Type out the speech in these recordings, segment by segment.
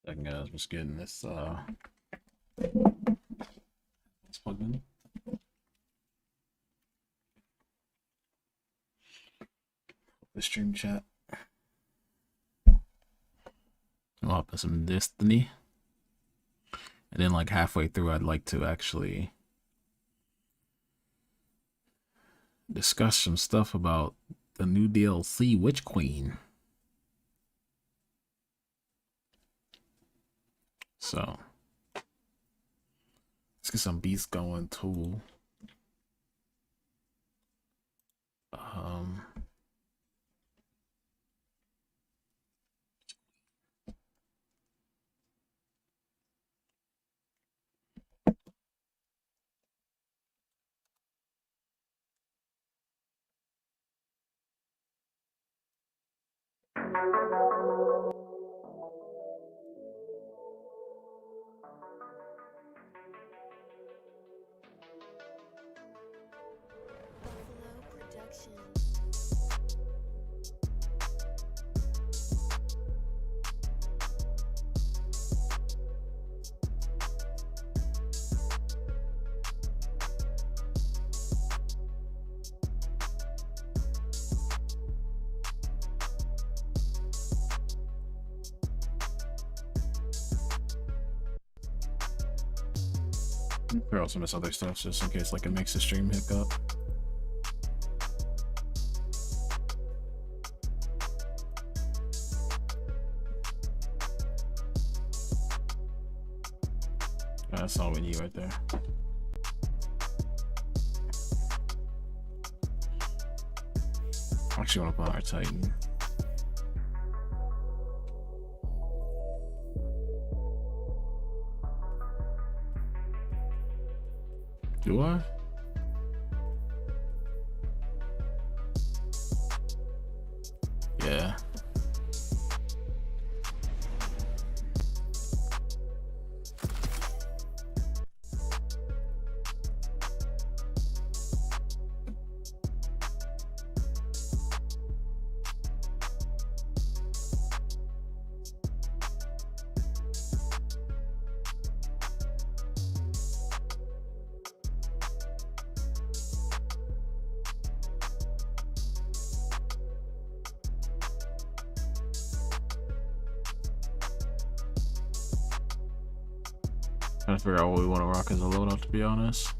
Second guys, just getting this it's plugged in. The stream chat. I'll put some Destiny. And then like halfway through I'd like to actually discuss some stuff about the new DLC Witch Queen. So let's get some beats going too. There also miss other stuff just in case like it makes the stream hiccup. That's all we need right there. I actually want to put our Titan. Do I? Yeah. Trying to figure out what we want to rock as a loadout, to be honest.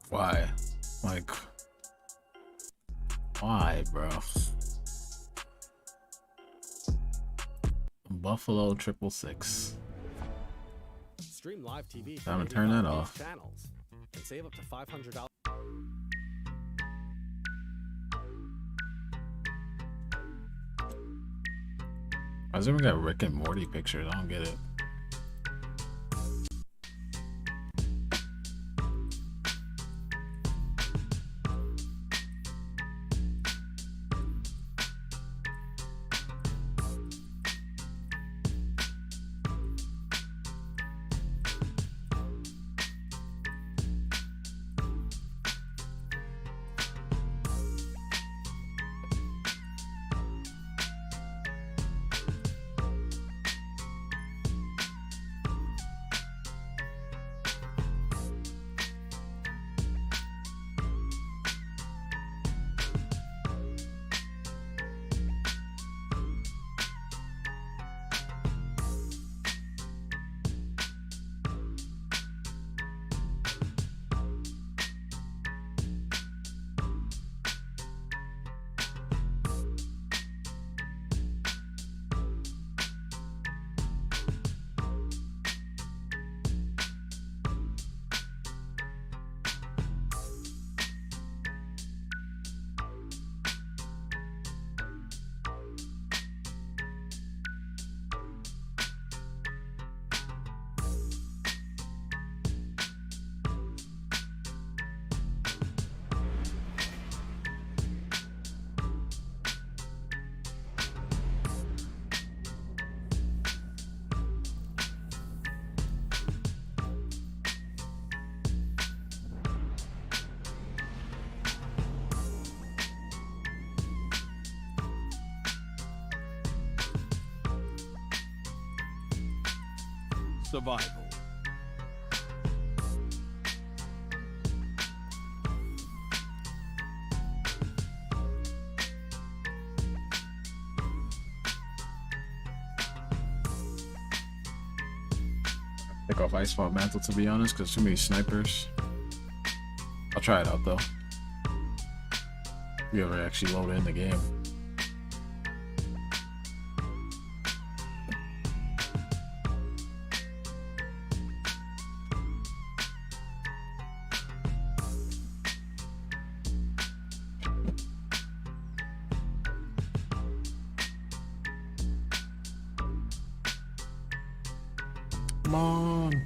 Why? Like, why, bro? Buffalo 666. Stream live TV. Time to turn that off. Channels and save up to $500. Why does everyone got Rick and Morty pictures? I don't get it. survival. Take off Icefall Mantle, to be honest, because too many snipers. I'll try it out though. If you ever actually load in the game. Come on.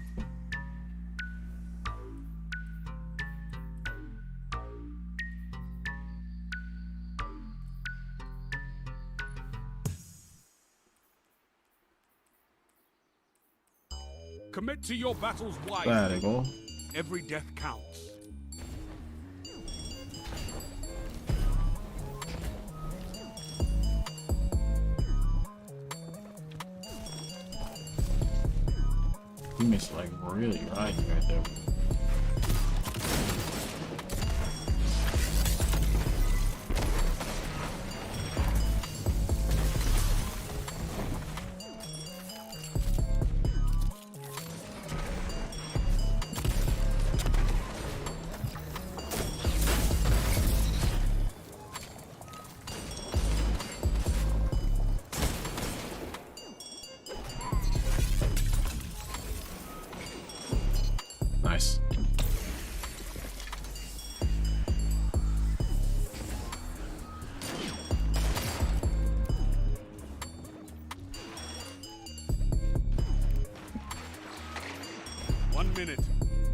Commit to your battles wisely. There they go. Every death counts. He missed like really riding right there. Nice. One minute.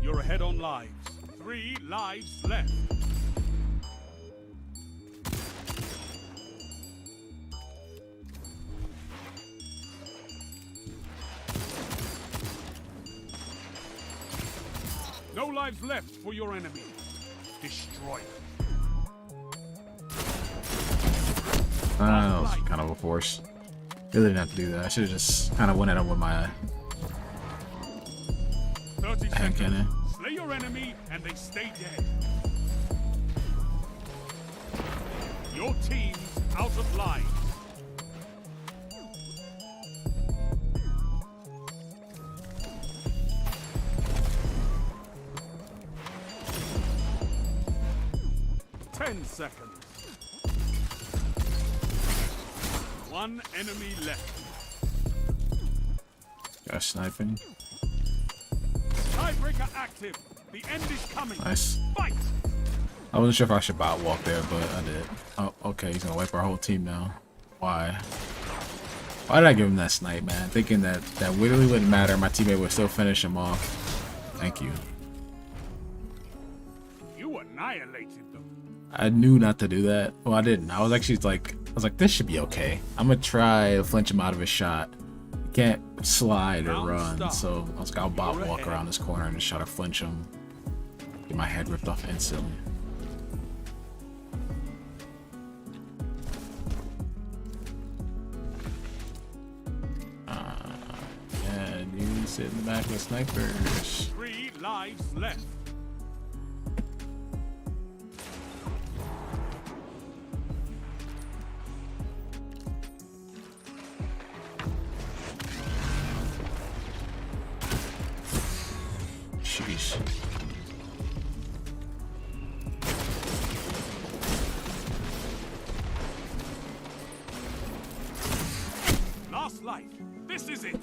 You're ahead on lives. 3 lives left. No lives left for your enemy. Destroy them. That was kind of a force. Really didn't have to do that. I should have just kind of went at him with my 30 hand seconds. cannon. Slay your enemy and they stay dead. Your team's out of line. Seconds. 1 enemy left. Got sniping. Tiebreaker active. The end is coming. Nice. Fight. I wasn't sure if I should bot walk there, but I did. Oh, okay. He's gonna wipe our whole team now. Why? Why did I give him that snipe, man? Thinking that literally wouldn't matter. My teammate would still finish him off. Thank you. You annihilated them. I knew not to do that. Well, I didn't. I was actually like, this should be okay. I'm gonna try to flinch him out of his shot. He can't slide or run, so I was gonna bot walk around this corner and just try to flinch him. Get my head ripped off instantly. And you sit in the back with snipers. 3 lives left. Sheesh. Last life. This is it.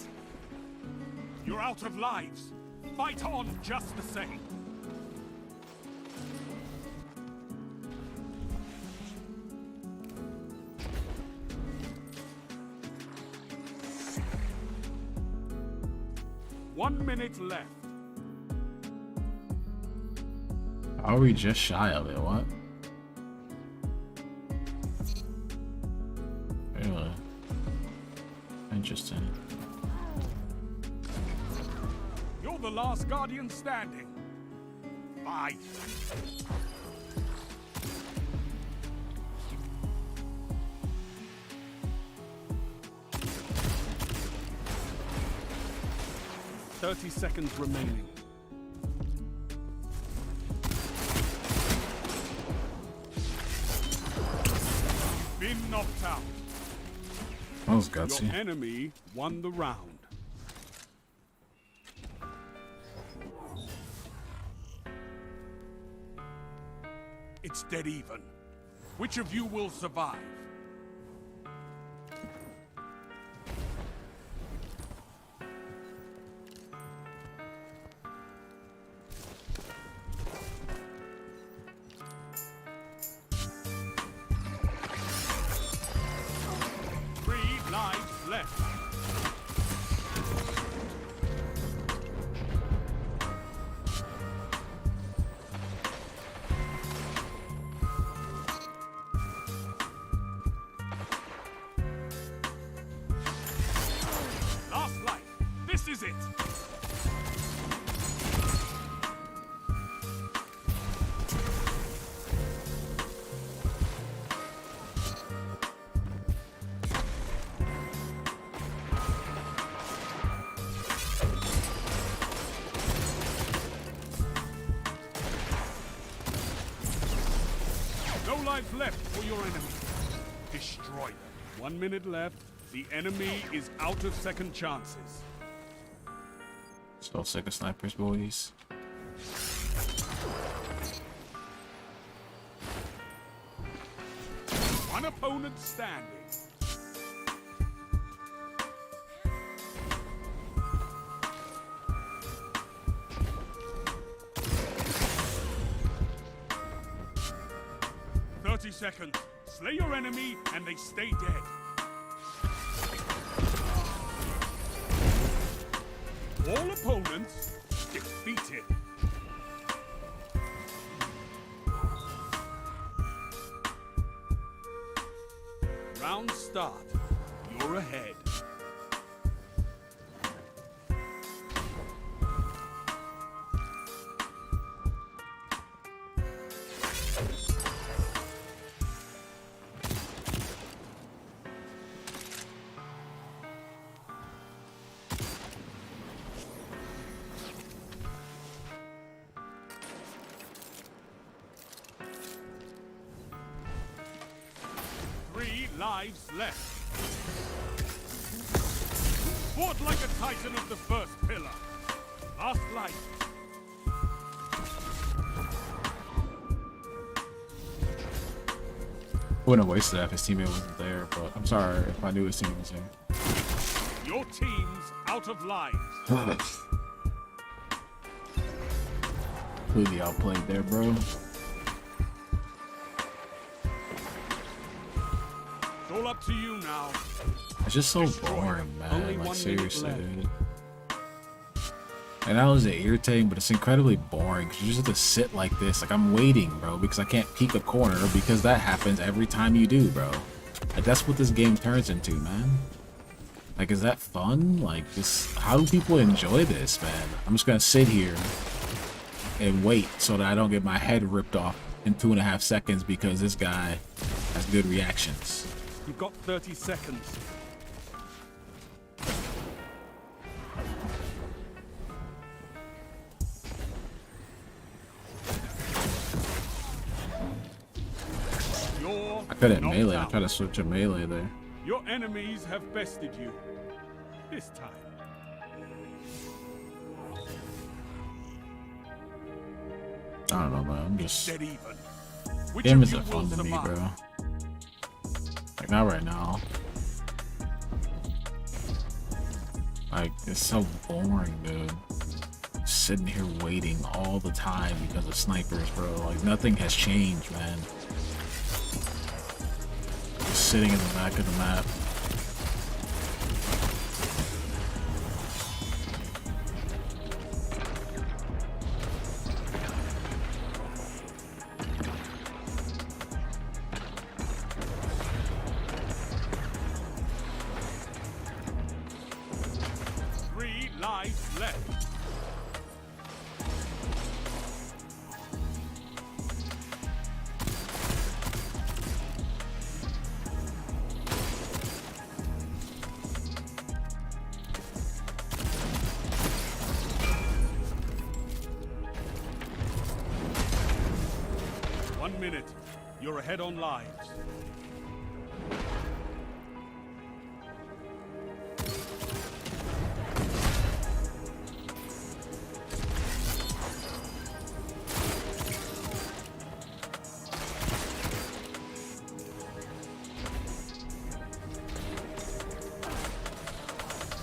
You're out of lives. Fight on just the same. One minute left. Are we just shy of it? What? Really? Interesting. You're the last Guardian standing. Fight. 30 seconds remaining. Been knocked out. That was Your gutsy. enemy won the round. It's dead even. Which of you will survive? Three lives left. Last life. This is it. No lives left for your enemy. Destroy them. 1 minute left. The enemy is out of second chances. So sick of snipers, boys. One opponent standing. Seconds. Slay your enemy and they stay dead. All opponents defeated. Round start. You're ahead. Lives left. Fought like a titan of the first pillar. Last life. Wouldn't have wasted that if his teammate wasn't there, but I'm sorry if I knew his teammate was there. Your team's out of lives. Completely outplayed there, bro. It's all up to you now. It's just so boring, man. Like, seriously, dude. And that was irritating, but it's incredibly boring because you just have to sit like this. Like, I'm waiting, bro, because I can't peek a corner because that happens every time you do, bro. Like, that's what this game turns into, man. Like, is that fun? Like, this, how do people enjoy this, man? I'm just gonna sit here and wait so that I don't get my head ripped off in 2.5 seconds because this guy has good reactions. You've got 30 seconds. I couldn't melee. I tried to switch a melee there. Your enemies have bested you. This time. I don't know, man. I'm just... Dead even. Which Game of you isn't will fun to me, survive? bro. Like, not right now. Like, it's so boring, dude. Sitting here waiting all the time because of snipers, bro. Like, nothing has changed, man. Just sitting in the back of the map. Lives left. 1 minute. You're ahead on lives.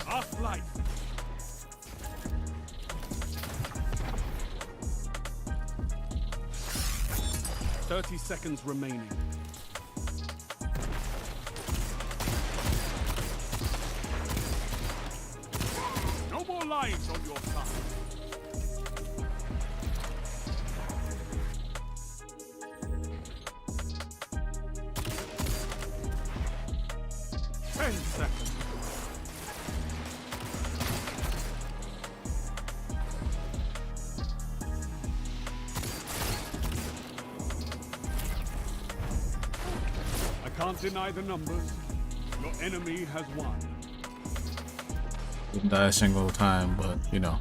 Last life. Thirty seconds remaining. No more lives on your side. Ten seconds. Can't deny the numbers. Your enemy has won. Didn't die a single time, but you know.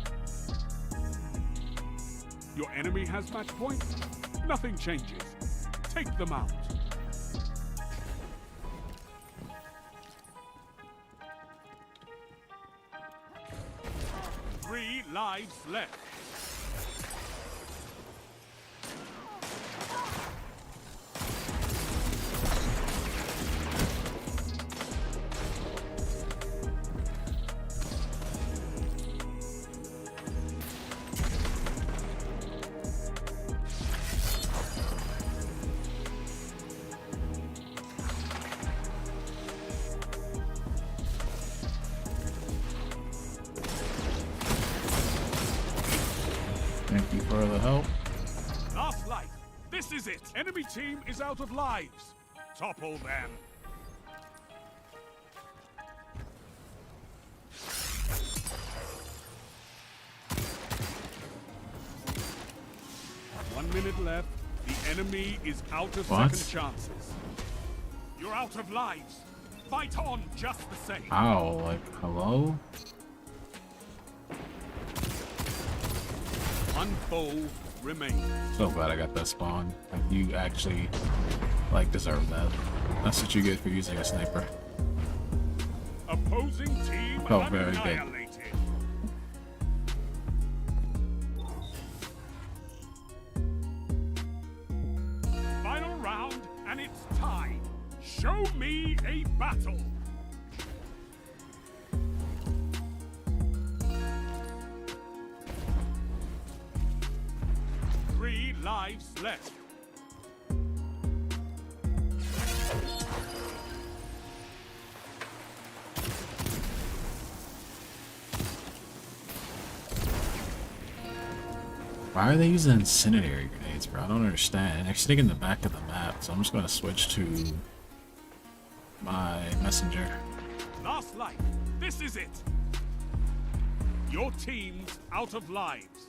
Your enemy has match point. Nothing changes. Take them out. Three lives left. Thank you for the help. Last life. This is it. Enemy team is out of lives. Topple them. One minute left. The enemy is out of What? second chances. You're out of lives. Fight on just the same. Ow, like, hello? One foe remains. So glad I got that spawn. Like, you actually, like, deserve that. That's what you get for using a sniper. Opposing team Oh, very good. annihilated. Final round, and it's time. Show me a battle. Three lives left. Why are they using incendiary grenades, bro? I don't understand. They're sitting in the back of the map, so I'm just gonna switch to my messenger. Last life. This is it. Your team's out of lives.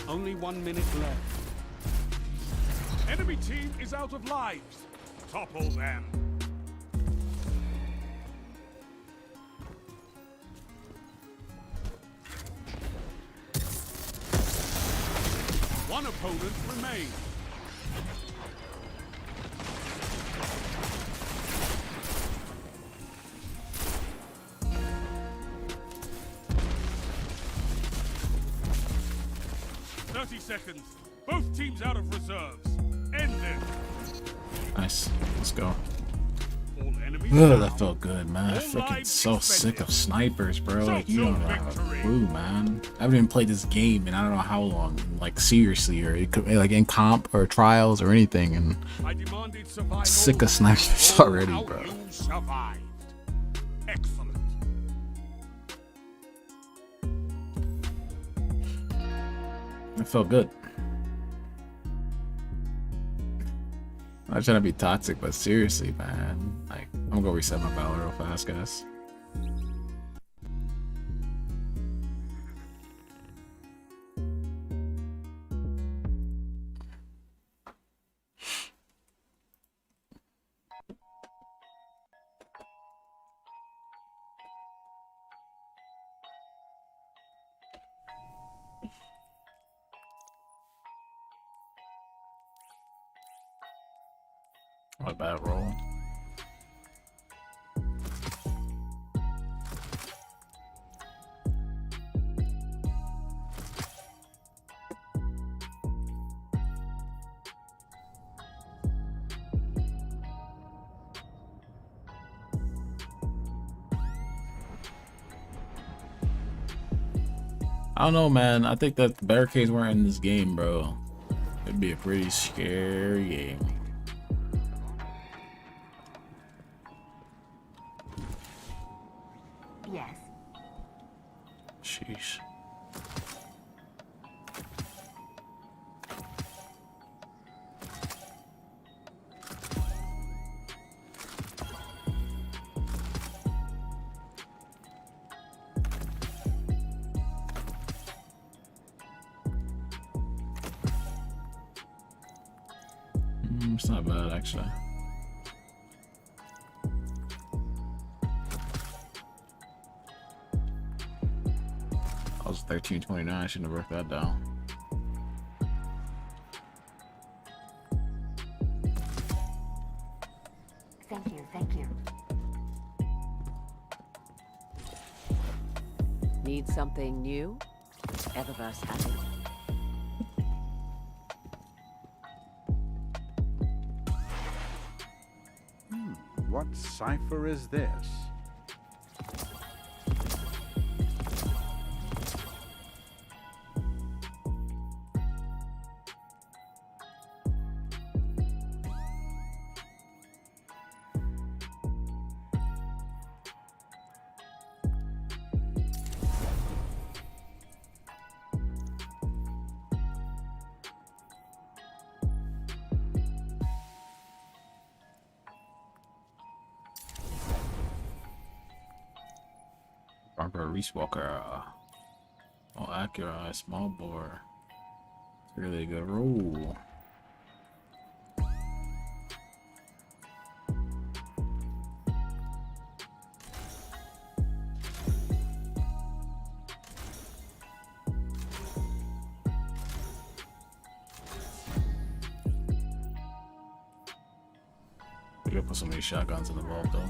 Only 1 minute left. Enemy team is out of lives. Topple them. One opponent remains. Seconds. Both teams out of reserves. End it. Nice. Let's go. All enemies Ugh, down. that felt good, man. I'm All freaking lives so expended. sick of snipers, bro. Like, you don't know how to Victory. clue, man. I haven't even played this game in I don't know how long. Like, seriously, or it could, like in comp or trials or anything, and I demanded survival. sick of snipers Oh, already, how bro. You survived. Excellent. It felt good. I'm not trying to be toxic, but seriously, man. Like, I'm gonna go reset my battle real fast, guys. Not a bad roll. I don't know, man. I think that the barricades weren't in this game, bro. It'd be a pretty scary game. Yes. Sheesh. It's not bad, actually. I was 1329. I shouldn't have worked that down. Thank you, thank you. Need something new? Eververse has it. What cipher is this? Barbara Reese Walker. Oh, Acura, small bore. It's a really good roll. We gotta put some of these shotguns in the vault, though.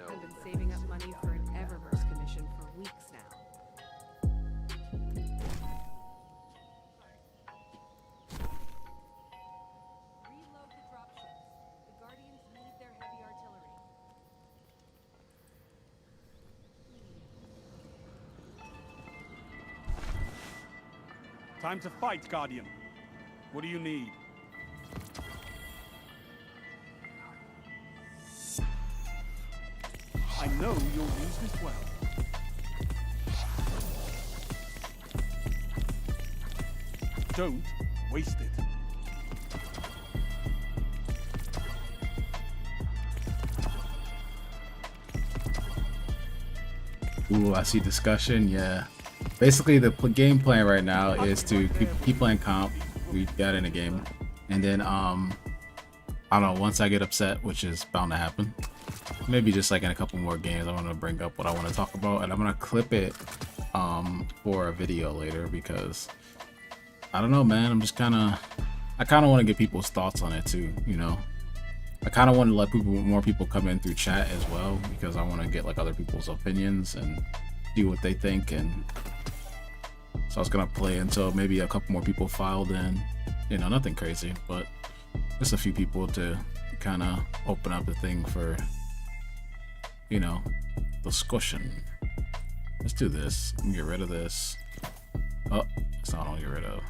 I've been saving up money for an Eververse commission for weeks now. Reload the dropships. The Guardians need their heavy artillery. Time to fight, Guardian. What do you need? I know you'll use this well. Don't waste it. Ooh, I see discussion. Yeah. Basically, the game plan right now is to keep playing comp. We got in a game, and then I don't know. Once I get upset, which is bound to happen, maybe just like in a couple more games, I want to bring up what I want to talk about, and I'm gonna clip it for a video later because I don't know, man. I kind of want to get people's thoughts on it too. You know, I kind of want to let more people come in through chat as well because I want to get like other people's opinions and see what they think. And so I was gonna play until maybe a couple more people filed in. You know, nothing crazy, but just a few people to kind of open up the thing for, you know, discussion. Let's do this. Let me get rid of this. Oh, it's not what I want to get rid of.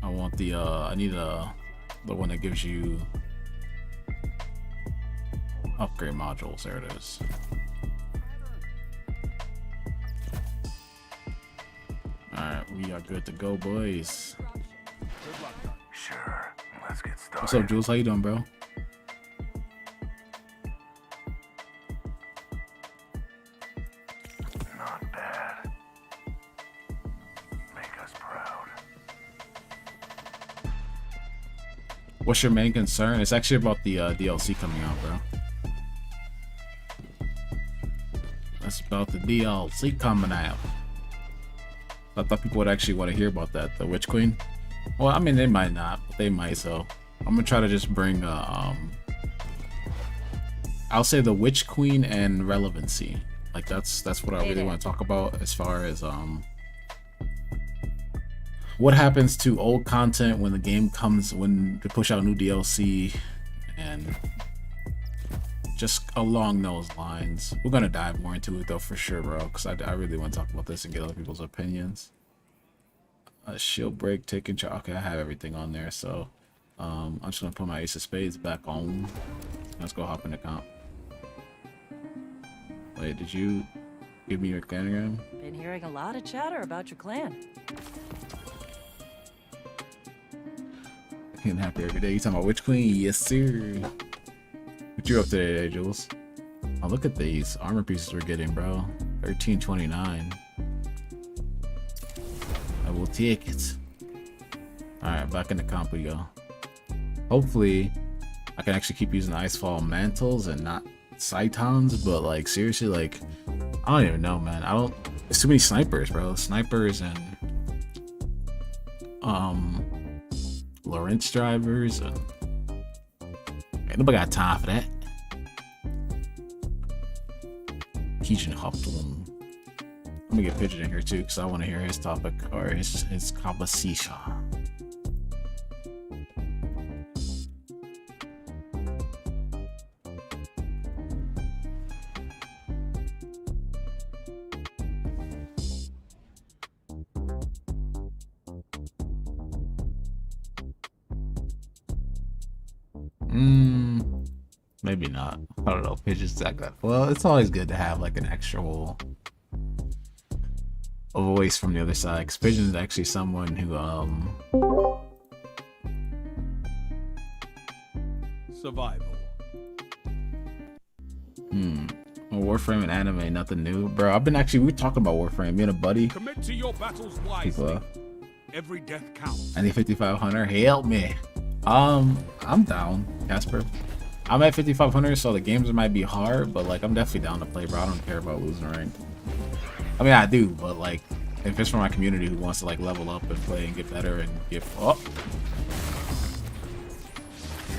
I want the I need the one that gives you upgrade modules. There it is. Alright, we are good to go, boys. Sure, let's get started. What's up, Jules? How you doing, bro? Not bad. Make us proud. What's your main concern? It's actually about the DLC coming out, bro. That's about the DLC coming out. I thought people would actually want to hear about that. The Witch Queen. Well, I mean, they might not, but they might. So I'm gonna try to just bring I'll say the Witch Queen and relevancy. Like that's what I really want to talk about as far as what happens to old content when the game comes, when they push out new DLC, and just along those lines. We're gonna dive more into it though for sure, bro, because I really want to talk about this and get other people's opinions. Shield break, taking charge. Okay, I have everything on there, so I'm just gonna put my Ace of Spades back on. Let's go hop in the comp. Wait, did you give me your clanogram? Been hearing a lot of chatter about your clan. Getting happy every day. You talking about Witch Queen? Yes, sir. What you up to today, Jules? Oh, look at these armor pieces we're getting, bro. 1329. I will take it. Alright, back in the comp we go. Hopefully, I can actually keep using Icefall mantles and not Cytons, but like seriously, like I don't even know, man. There's too many snipers, bro. Snipers and Lawrence drivers and ain't nobody got time for that. Keijin Hoptun. I'm gonna get Pigeon in here too, because I want to hear his topic or his conversation. Maybe not. I don't know. Pigeons that good. Well, it's always good to have like an actual voice from the other side. Because Pigeon is actually someone who Survival. Well, Warframe and anime, nothing new, bro. I've been we talking about Warframe. Me and a buddy. Commit to your battles wisely. Every death counts. I need 5500. Help me. I'm down, Casper. I'm at 5500, so the games might be hard, but like I'm definitely down to play, bro. I don't care about losing rank. I mean, I do, but like if it's for my community who wants to like level up and play and get better and get I'm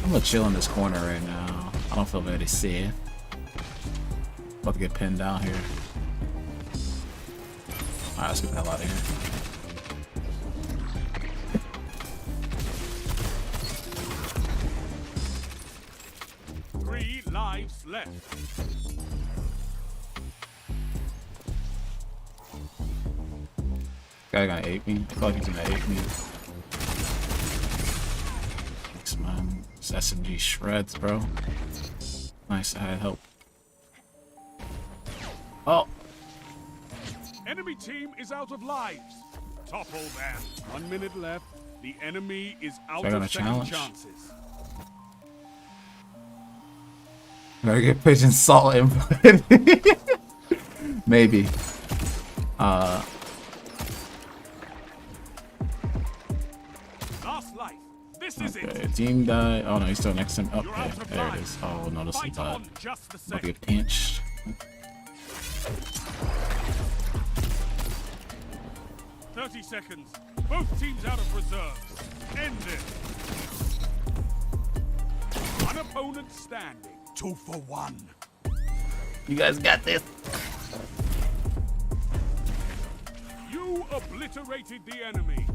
gonna chill in this corner right now. I don't feel very safe. About to get pinned down here. Alright, let's get the hell out of here. 3 lives left. Guy gonna ape me. I feel like he's gonna ape me. Thanks, man. This SMG shreds, bro. Nice, I had help. Oh! Enemy team is out of lives. Topple them. 1 minute left. The enemy is out So I got of a second challenge? chances. Gotta get Pigeon salt input. Maybe. Last life. This is Okay, it. team die. Oh no, he's still next to him. You're Okay, out of there it lives. is. Oh no, this is Fight bad. on just the About to same. get pinched. 30 seconds. Both teams out of reserves. End it. One opponent standing. 2 for 1. You guys got this. You obliterated the enemy.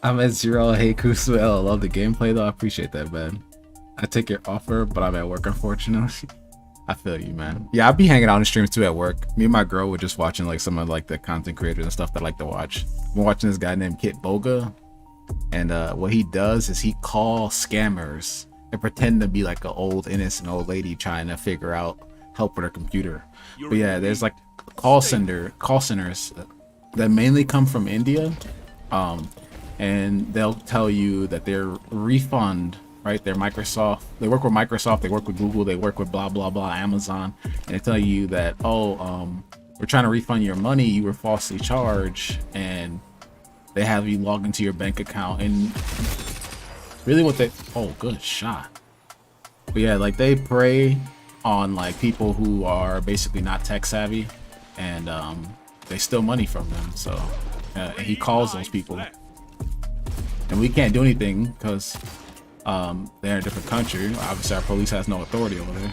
I'm at 0. Hey Kuswell, I love the gameplay though. I appreciate that, man. I take your offer, but I'm at work unfortunately. I feel you, man. Yeah, I'd be hanging out in streams too at work. Me and my girl were just watching like some of like the content creators and stuff that I like to watch. I'm watching this guy named Kit Boga, and what he does is he calls scammers and pretend to be like an old innocent old lady trying to figure out help with her computer. But yeah, there's like call centers that mainly come from India, and they'll tell you that their refund, right? They're Microsoft. They work with Microsoft. They work with Google. They work with blah blah blah Amazon, and they tell you that we're trying to refund your money. You were falsely charged, and they have you log into your bank account. And really, what they good shot. But yeah, like they prey on like people who are basically not tech savvy, and they steal money from them. So and he calls those people, Left. and we can't do anything because they're in a different country. Obviously, our police has no authority over there.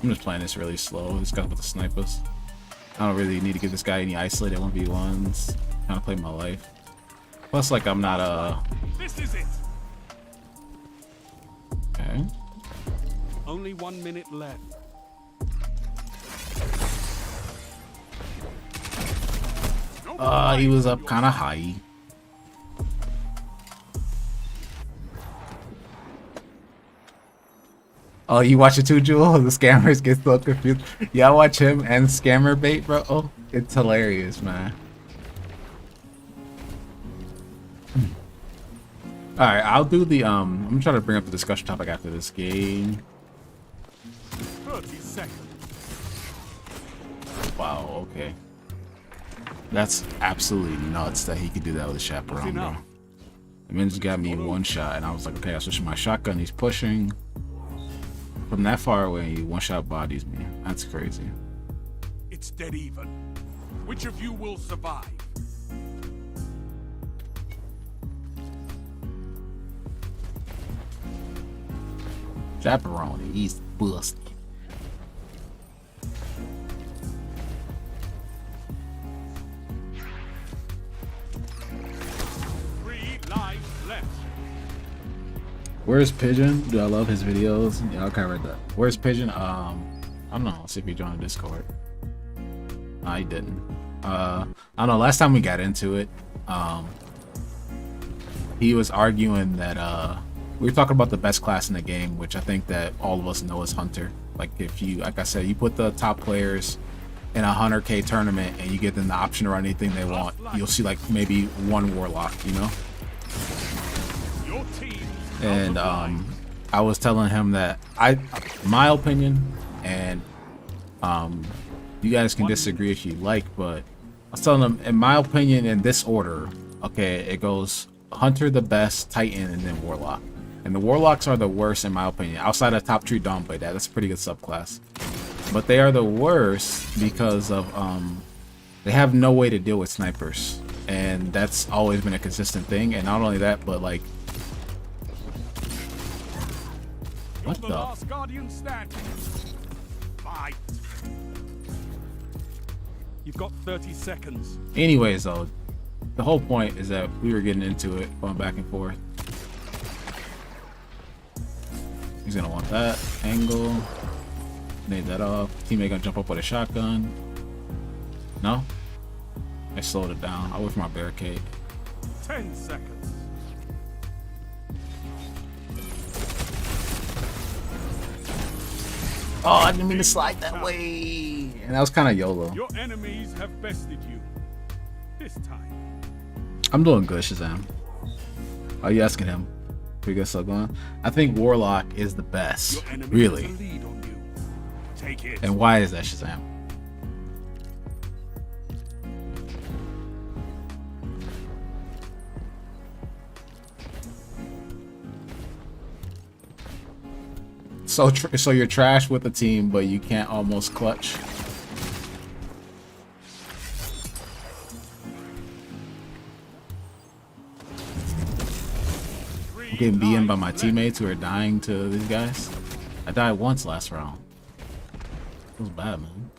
I'm just playing this really slow. This guy with the snipers. I don't really need to give this guy any isolated 1v1s. Trying to play my life. Plus, like, I'm not This is it. Okay. Only 1 minute left. He was up kind of high. Oh, you watch it too, Jewel? The scammers get so confused. Yeah, I watch him and Scammer Bait, bro. Oh, it's hilarious, man. Alright, I'll do the I'm gonna try to bring up the discussion topic after this game. 30 seconds. Wow, okay. That's absolutely nuts that he could do that with a chaperone, bro. Enough. The man just got me one shot, and I was like, okay, I switched my shotgun. He's pushing from that far away. He one shot bodies me. That's crazy. It's dead even. Which of you will survive? Chaperone, he's busted. Three lives left. Where's Pigeon? Do I love his videos? Yeah, I covered that. Where's Pigeon? I don't know. Let's see if he joined Discord. No, he didn't. I don't know. Last time we got into it, he was arguing that we were talking about the best class in the game, which I think that all of us know is Hunter. Like, if you, like I said, you put the top players in a 100K tournament and you give them the option to run anything they want, you'll see like maybe one Warlock, you know? Your team. And I was telling him that my opinion, and you guys can disagree if you like, but I was telling him, in my opinion, in this order, okay, it goes Hunter the best, Titan, and then Warlock. And the Warlocks are the worst in my opinion. Outside of Top Tree Dawn Blade, that's a pretty good subclass. But they are the worst because of they have no way to deal with snipers. And that's always been a consistent thing. And not only that, but like, You're what the the? last guardian standing. Fight. You've got 30 seconds. Anyways, though, the whole point is that we were getting into it, going back and forth. He's gonna want that angle. Nade that off. Teammate gonna jump up with a shotgun. No? I slowed it down. I wait for my barricade. 10 seconds. Oh, I didn't mean to slide that way. And that was kind of YOLO. Your enemies have bested you. This time. I'm doing good, Shazam. Are you asking him? Pretty good stuff going. I think Warlock is the best. Your enemy Really. has a lead on you. Take it. And why is that, Shazam? So you're trash with the team, but you can't almost clutch. I'm getting beaten by my teammates who are dying to these guys. I died once last round. It was bad, man.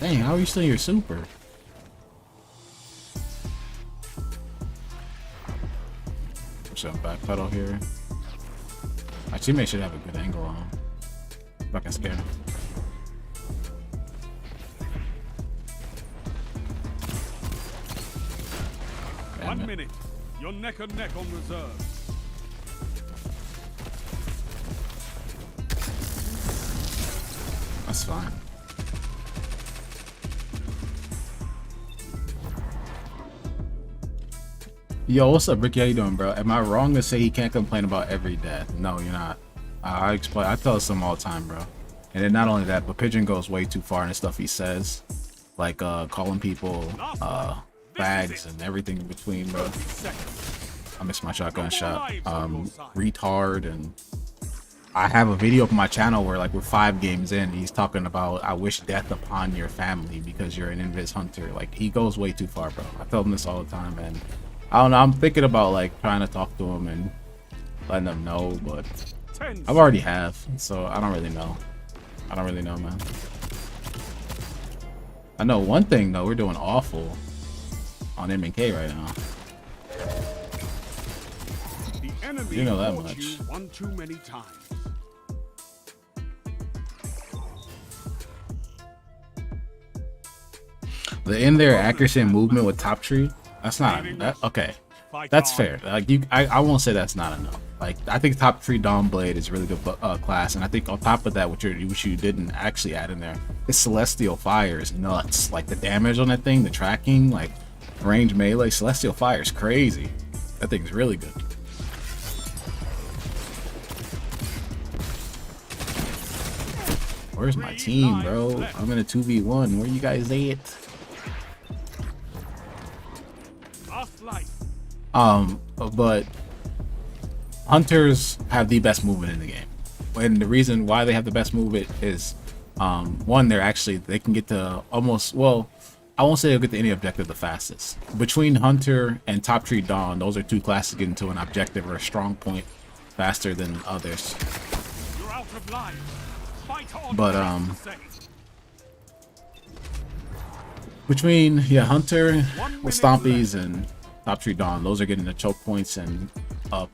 Dang, how are you still your super? Some backpedal here. My teammate should have a good angle on him. If I can scare him. Damn 1 it. minute. You're neck and neck on reserve. That's fine. Yo, what's up, Ricky? How you doing, bro? Am I wrong to say he can't complain about every death? No, you're not. I explain. I tell us all the time, bro. And then not only that, but Pigeon goes way too far in the stuff he says, like calling people bags and everything in between, bro. 30 seconds. I missed my shotgun shot. Retard, and I have a video up on my channel where like we're 5 games in, he's talking about I wish death upon your family because you're an Invis hunter. Like he goes way too far, bro. I tell him this all the time, and I don't know. I'm thinking about like trying to talk to him and letting him know, but I've already have, so I don't really know. I don't really know, man. I know one thing though, we're doing awful on M&K right now. The enemy You know that caught much. you one too many times. The in there accuracy and movement with top tree, that's not that, okay. That's fair. Like I won't say that's not enough. Like I think top tree Dawn Blade is a really good class, and I think on top of that, which you didn't actually add in there, is Celestial Fire is nuts. Like the damage on that thing, the tracking, like range melee, Celestial Fire is crazy. That thing's really good. Where's my team, bro? I'm in a 2v1. Where you guys at? Last life. But hunters have the best movement in the game, and the reason why they have the best movement is one, they can get to almost, well, I won't say they'll get to any objective the fastest. Between hunter and top tree Dawn, those are 2 classes that get into an objective or a strong point faster than others. You're out of life. Fight on. But between hunter with stompies and top tree Dawn, those are getting the choke points and up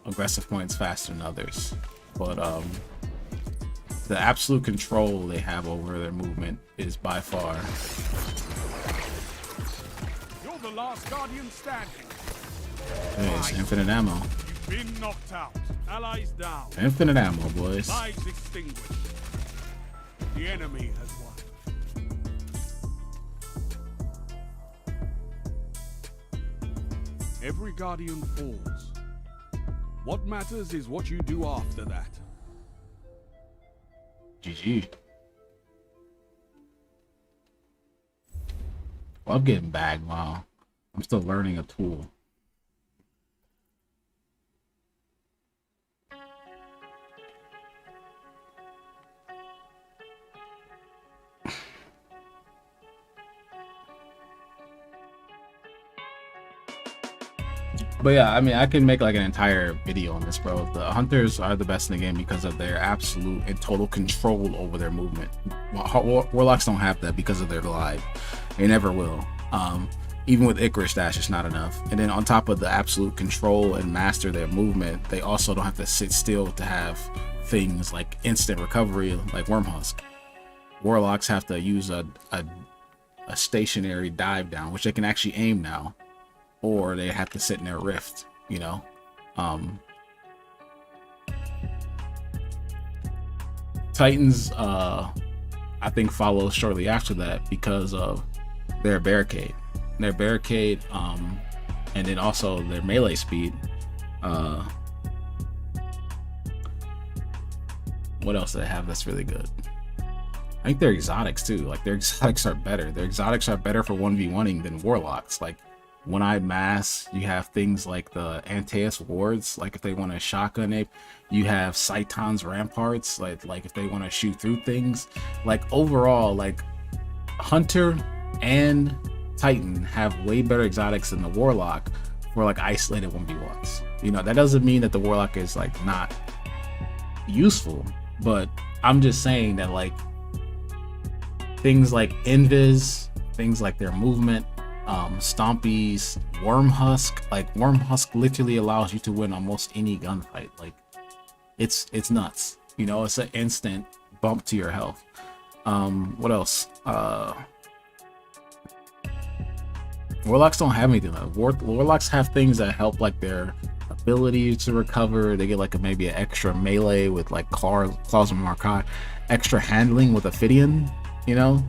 aggressive points faster than others. But the absolute control they have over their movement is by far. You're the last guardian standing. It's infinite ammo. You've been knocked out. Allies down. Infinite ammo, boys. Lives extinguished. The enemy has won. Every guardian falls. What matters is what you do after that. GG. Well, I'm getting bagged. Wow. I'm still learning a tool. But yeah, I mean, I can make like an entire video on this, bro. The hunters are the best in the game because of their absolute and total control over their movement. Warlocks don't have that because of their glide. They never will. Even with Icarus Dash, it's not enough. And then on top of the absolute control and master their movement, they also don't have to sit still to have things like instant recovery, like Wormhusk. Warlocks have to use a stationary dive down, which they can actually aim now, or they have to sit in their rift, you know. Titans I think follow shortly after that because of their barricade and then also their melee speed. What else do they have that's really good? I think their exotics too. Like their exotics are better. Their exotics are better for 1v1ing than warlocks. Like One-Eyed Mass, you have things like the Antaeus wards, like if they want to shotgun it. You have Saiton's ramparts, like if they want to shoot through things. Like overall, like Hunter and Titan have way better exotics than the Warlock for like isolated 1v1s. You know, that doesn't mean that the Warlock is like not useful, but I'm just saying that like things like Invis, things like their movement, Stompies, Wormhusk, like Wormhusk literally allows you to win almost any gunfight. Like it's nuts, you know. It's an instant bump to your health. What else? Warlocks don't have anything like Warlocks have things that help like their ability to recover. They get like maybe an extra melee with like claws of Markai, extra handling with Ophidian, you know.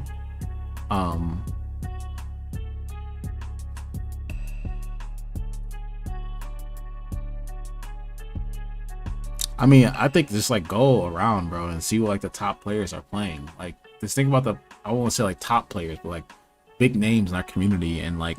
I mean, I think just like go around, bro, and see what like the top players are playing. Like just think about I won't say like top players, but like big names in our community, and like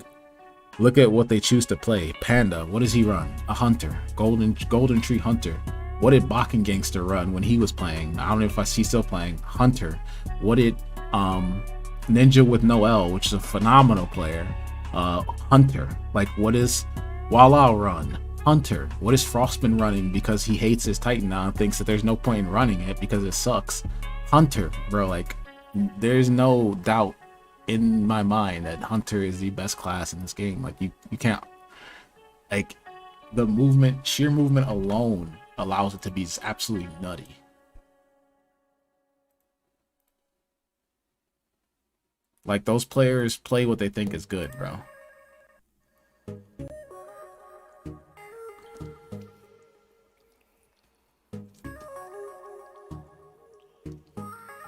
Look at what they choose to play. Panda, what does he run? A hunter. Golden Tree Hunter. What did Bakken Gangster run when he was playing? I don't know if he's still playing. Hunter. What did Ninja with Noel, which is a phenomenal player, Hunter. Like, what is Walla run? Hunter. What is Frostman running because he hates his Titan now and thinks that there's no point in running it because it sucks? Hunter, bro. Like, there's no doubt in my mind that Hunter is the best class in this game. Like, you can't, like, the movement, sheer movement alone allows it to be just absolutely nutty. Like, those players play what they think is good, bro.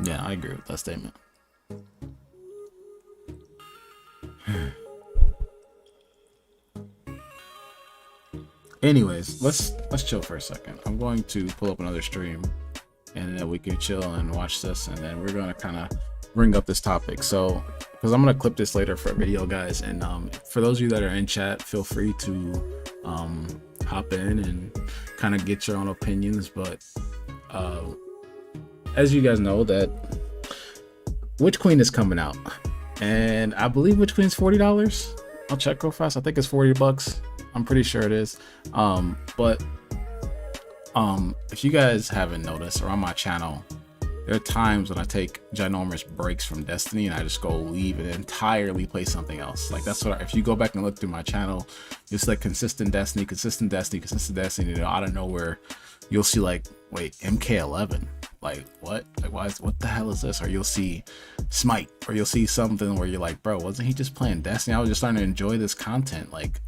Yeah, I agree with that statement. Anyways, let's chill for a second. I'm going to pull up another stream and then we can chill and watch this, and then we're gonna kind of bring up this topic. So, because I'm gonna clip this later for a video, guys, and for those of you that are in chat, feel free to hop in and kind of get your own opinions. But as you guys know, that Witch Queen is coming out, and I believe Witch Queen's $40. I'll check real fast. I think it's $40. I'm pretty sure it is. But if you guys haven't noticed, or on my channel, there are times when I take ginormous breaks from Destiny and I just go leave and entirely play something else. Like, that's what if you go back and look through my channel, it's like consistent Destiny, you know, out of nowhere you'll see like, wait, MK11, like what, like what the hell is this? Or you'll see Smite, or you'll see something where you're like, bro, wasn't he just playing Destiny? I was just starting to enjoy this content. Like,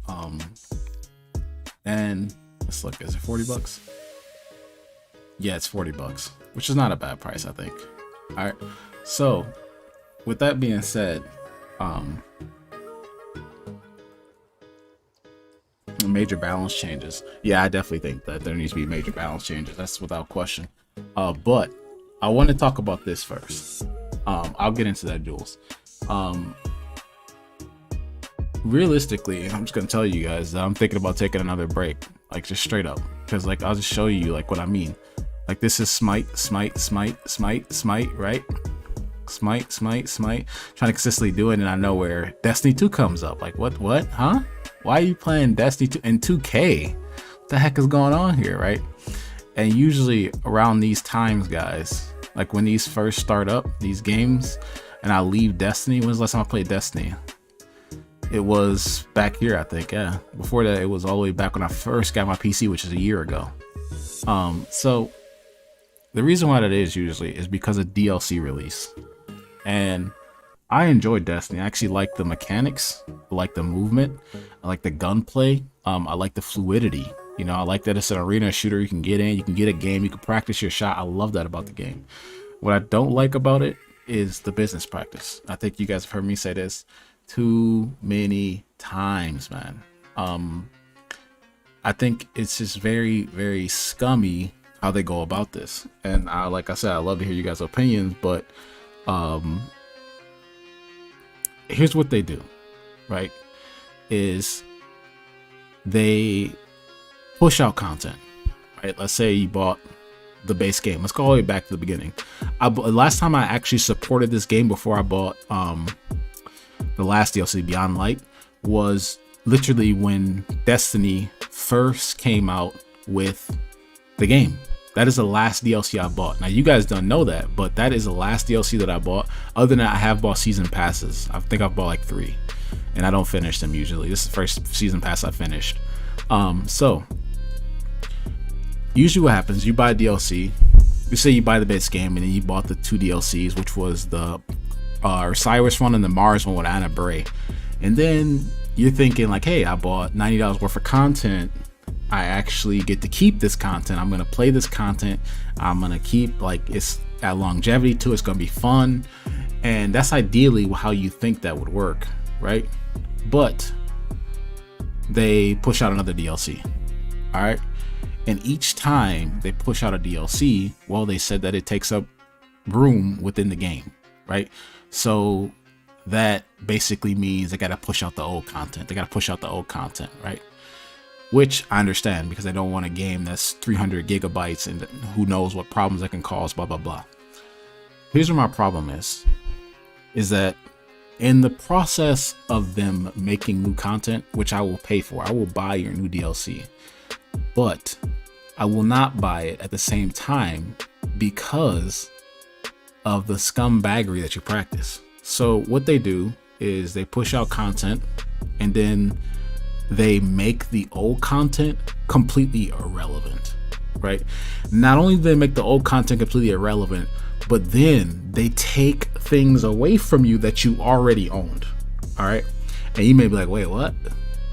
and let's look, is it $40? Yeah, it's $40, which is not a bad price, I think. All right, so with that being said, major balance changes. Yeah, I definitely think that there needs to be major balance changes. That's without question. But I want to talk about this first. I'll get into that, Jules. Realistically, I'm just gonna tell you guys that I'm thinking about taking another break, like just straight up, because like I'll just show you like what I mean. Like, this is Smite, right? Smite, trying to consistently do it, and I know where Destiny 2 comes up. Like, what, huh? Why are you playing Destiny 2 in 2K? What the heck is going on here, right? And usually around these times, guys, like when these first start up, these games, and I leave Destiny. When's the last time I played Destiny? It was back here, I think. Yeah, before that, it was all the way back when I first got my PC, which is a year ago. So the reason why that is usually is because of DLC release. And I enjoy Destiny. I actually like the mechanics, I like the movement, I like the gunplay, I like the fluidity. You know, I like that it's an arena shooter. You can get in, you can get a game, you can practice your shot. I love that about the game. What I don't like about it is the business practice. I think you guys have heard me say this too many times, man. I think it's just very, very scummy how they go about this. And like I said, I love to hear you guys' opinions, but here's what they do, right? Is they push out content, right? Let's say you bought the base game. Let's go all the way back to the beginning. Last time I actually supported this game before I bought the last DLC, Beyond Light, was literally when Destiny first came out with the game. That is the last DLC I bought. Now, you guys don't know that, but that is the last DLC that I bought. Other than that, I have bought season passes. I think I've bought like 3, and I don't finish them usually. This is the first season pass I finished. So usually what happens, you buy a DLC. You say you buy the base game, and then you bought the 2 DLCs, which was the Osiris one and the Mars one with Anna Bray. And then you're thinking like, hey, I bought $90 worth of content. I actually get to keep this content. I'm gonna play this content. I'm gonna keep, like, it's got longevity to it. It's gonna be fun, and that's ideally how you think that would work, right? But they push out another DLC, all right? And each time they push out a DLC, well, they said that it takes up room within the game, right? So that basically means they got to push out the old content. They got to push out the old content, right? Which I understand, because they don't want a game that's 300 gigabytes and who knows what problems that can cause, blah, blah, blah. Here's where my problem is that in the process of them making new content, which I will pay for, I will buy your new DLC, but I will not buy it at the same time because of the scumbaggery that you practice. So what they do is they push out content and then they make the old content completely irrelevant, right? Not only do they make the old content completely irrelevant, but then they take things away from you that you already owned, all right? And you may be like, wait, what?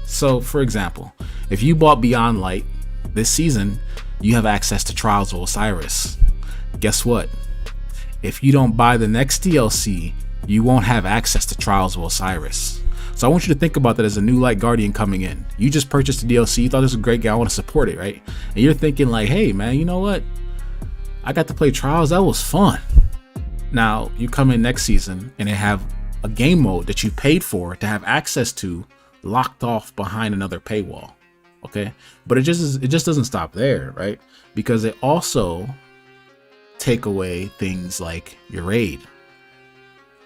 So for example, if you bought Beyond Light this season, you have access to Trials of Osiris. Guess what? If you don't buy the next DLC, you won't have access to Trials of Osiris. So I want you to think about that as a new Light Guardian coming in. You just purchased the DLC, you thought this was a great game, I want to support it, right? And you're thinking like, hey man, you know what? I got to play Trials, that was fun. Now you come in next season and they have a game mode that you paid for to have access to locked off behind another paywall, okay? But it just doesn't stop there, right? Because they also take away things like your raid,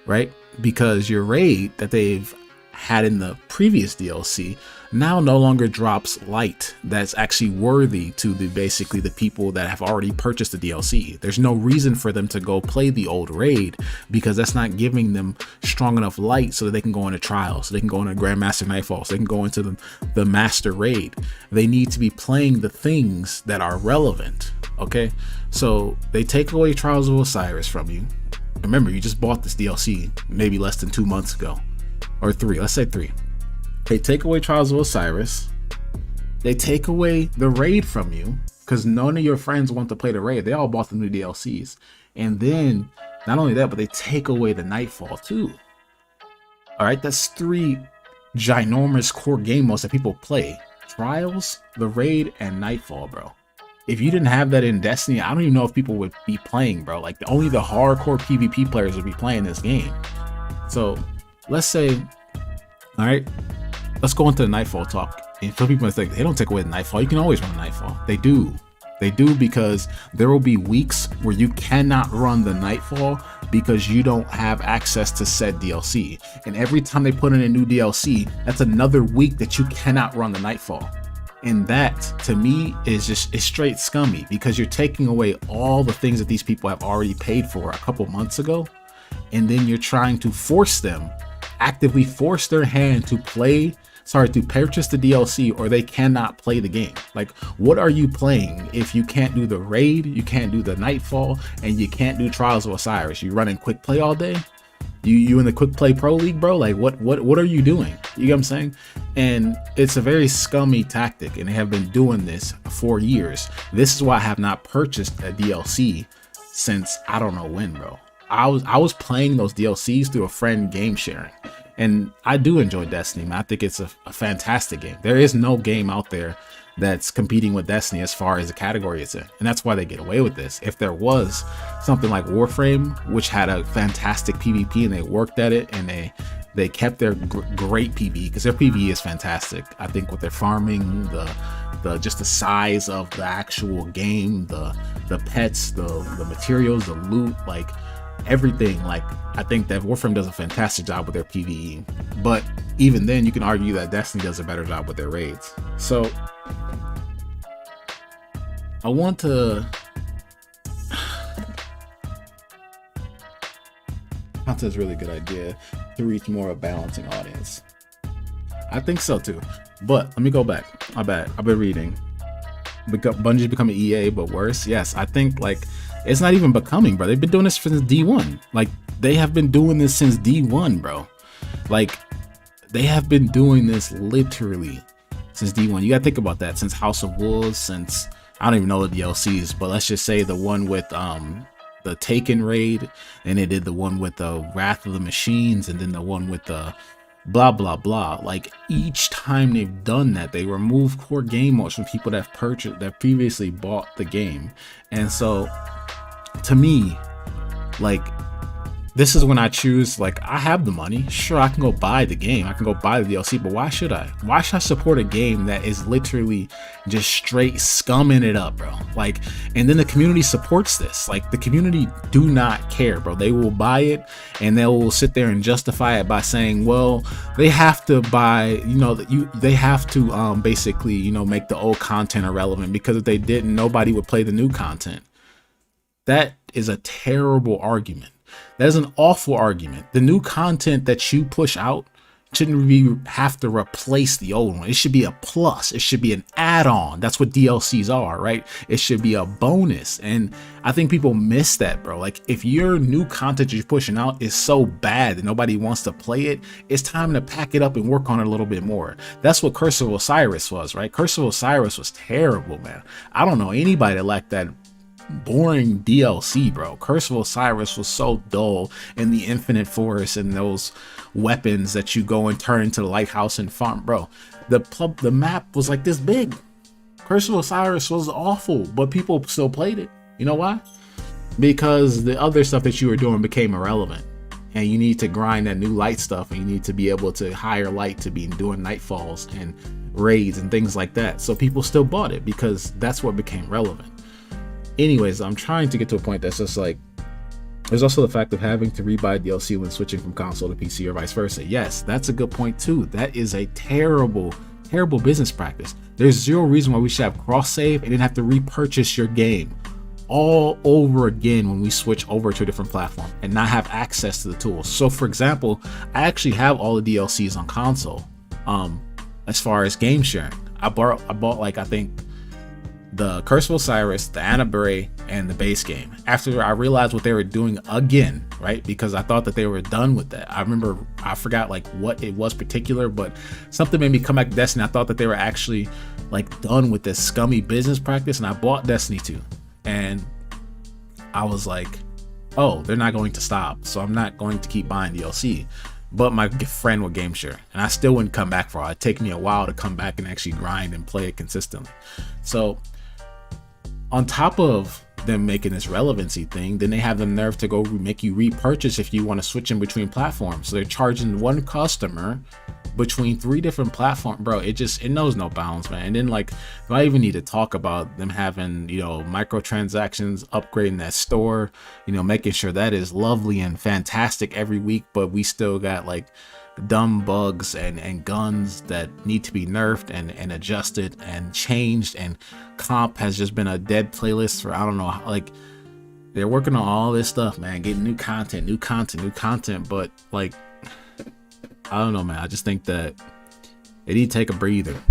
right? Because your raid that they've had in the previous DLC now no longer drops light that's actually worthy to basically the people that have already purchased the DLC. There's no reason for them to go play the old raid because that's not giving them strong enough light so that they can go into Trials, so they can go into Grandmaster Nightfall, so they can go into the Master Raid. They need to be playing the things that are relevant, okay? So they take away Trials of Osiris from you. Remember, you just bought this DLC maybe less than 2 months ago, or 3, let's say 3. They take away Trials of Osiris. They take away the raid from you because none of your friends want to play the raid. They all bought the new DLCs. And then not only that, but they take away the Nightfall too. All right, that's 3 ginormous core game modes that people play. Trials, the raid, and Nightfall, bro. If you didn't have that in Destiny, I don't even know if people would be playing, bro. Like only the hardcore PvP players would be playing this game. So let's say, all right, let's go into the Nightfall talk. And for people that think they don't take away the Nightfall, you can always run Nightfall. They do. They do, because there will be weeks where you cannot run the Nightfall because you don't have access to said DLC. And every time they put in a new DLC, that's another week that you cannot run the Nightfall. And that, to me, is straight scummy, because you're taking away all the things that these people have already paid for a couple months ago. And then you're trying to force them, actively force their hand to purchase the DLC, or they cannot play the game. Like, what are you playing if you can't do the raid, you can't do the Nightfall, and you can't do Trials of Osiris? You running quick play all day? You in the quick play pro league, bro? Like what are you doing? You get what I'm saying? And it's a very scummy tactic, and they have been doing this for years. This is why I have not purchased a DLC since I don't know when, bro. I was playing those DLCs through a friend game sharing. And I do enjoy Destiny, man. I think it's a fantastic game. There is no game out there that's competing with Destiny as far as the category it's in. And that's why they get away with this. If there was something like Warframe, which had a fantastic PvP and they worked at it and they kept their great PvE, because their PvE is fantastic. I think with their farming, the just the size of the actual game, the pets, the materials, the loot, like everything, like I think that Warframe does a fantastic job with their PvE. But even then, you can argue that Destiny does a better job with their raids. So I want to content is a really good idea to reach more of a balancing audience. I think so too. But let me go back. My bad. I've been reading. Bungie's becoming EA, but worse. Yes, I think like it's not even becoming, bro. They've been doing this since D1. Like they have been doing this since D1, bro. Like they have been doing this literally since D1. You gotta think about that. Since House of Wolves, since I don't even know the DLCs, but let's just say the one with the Taken raid, and they did the one with the Wrath of the Machines, and then the one with the blah blah blah. Like each time they've done that, they remove core game modes from people that previously bought the game. And so to me, like this is when I choose, like, I have the money. Sure, I can go buy the game. I can go buy the DLC, but why should I? Why should I support a game that is literally just straight scumming it up, bro? Like, and then the community supports this. Like, the community do not care, bro. They will buy it and they will sit there and justify it by saying, well, they have to buy, you know, they have to basically, you know, make the old content irrelevant, because if they didn't, nobody would play the new content. That is a terrible argument. That is an awful argument. The new content that you push out shouldn't have to replace the old one. It should be a plus. It should be an add-on. That's what DLCs are, right? It should be a bonus. And I think people miss that, bro. Like, if your new content you're pushing out is so bad that nobody wants to play it, it's time to pack it up and work on it a little bit more. That's what Curse of Osiris was, right? Curse of Osiris was terrible, man. I don't know anybody that liked that boring DLC, bro. Curse of Osiris was so dull, and the Infinite Forest and those weapons that you go and turn into the lighthouse and farm, bro. The map was like this big. Curse of Osiris was awful, but people still played it. You know why? Because the other stuff that you were doing became irrelevant, and you need to grind that new light stuff, and you need to be able to hire light to be doing nightfalls and raids and things like that. So people still bought it because that's what became relevant. Anyways, I'm trying to get to a point that's just like, there's also the fact of having to rebuy DLC when switching from console to PC or vice versa. Yes, that's a good point too. That is a terrible, terrible business practice. There's zero reason why we should have cross save and then have to repurchase your game all over again when we switch over to a different platform and not have access to the tools. So for example, I actually have all the DLCs on console. As far as game sharing, I bought like, I think, the Curse of Osiris, the Ana Bray, and the base game. After I realized what they were doing again, right? Because I thought that they were done with that. I forgot like what it was particular, but something made me come back to Destiny. I thought that they were actually like done with this scummy business practice, and I bought Destiny 2. And I was like, oh, they're not going to stop, so I'm not going to keep buying DLC. But my friend would game share, and I still wouldn't come back for it. It'd take me a while to come back and actually grind and play it consistently. So on top of them making this relevancy thing, then they have the nerve to go make you repurchase if you want to switch in between platforms. So they're charging one customer between 3 different platforms, bro. It knows no bounds, man. And then like, do I even need to talk about them having, you know, microtransactions, upgrading that store, you know, making sure that is lovely and fantastic every week, but we still got like dumb bugs and guns that need to be nerfed and adjusted and changed, and comp has just been a dead playlist for I don't know, like they're working on all this stuff, man, getting new content, but like, I don't know, man. I just think that they need to take a breather.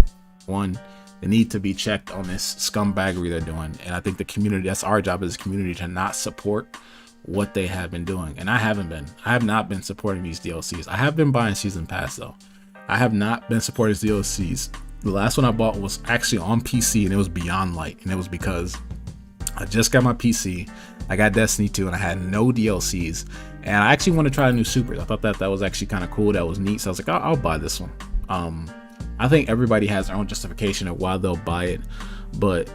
One, they need to be checked on this scumbaggery they're doing, and I think the community, that's our job as a community, to not support what they have been doing. And I have not been supporting these DLCs. I have been buying season pass though. I have not been supporting DLCs. The last one I bought was actually on PC, and it was Beyond Light, and it was because I just got my PC, I got Destiny 2, and I had no DLCs, and I actually want to try the new Supers. I thought that was actually kind of cool, that was neat, so I was like, I'll buy this one. I think everybody has their own justification of why they'll buy it, but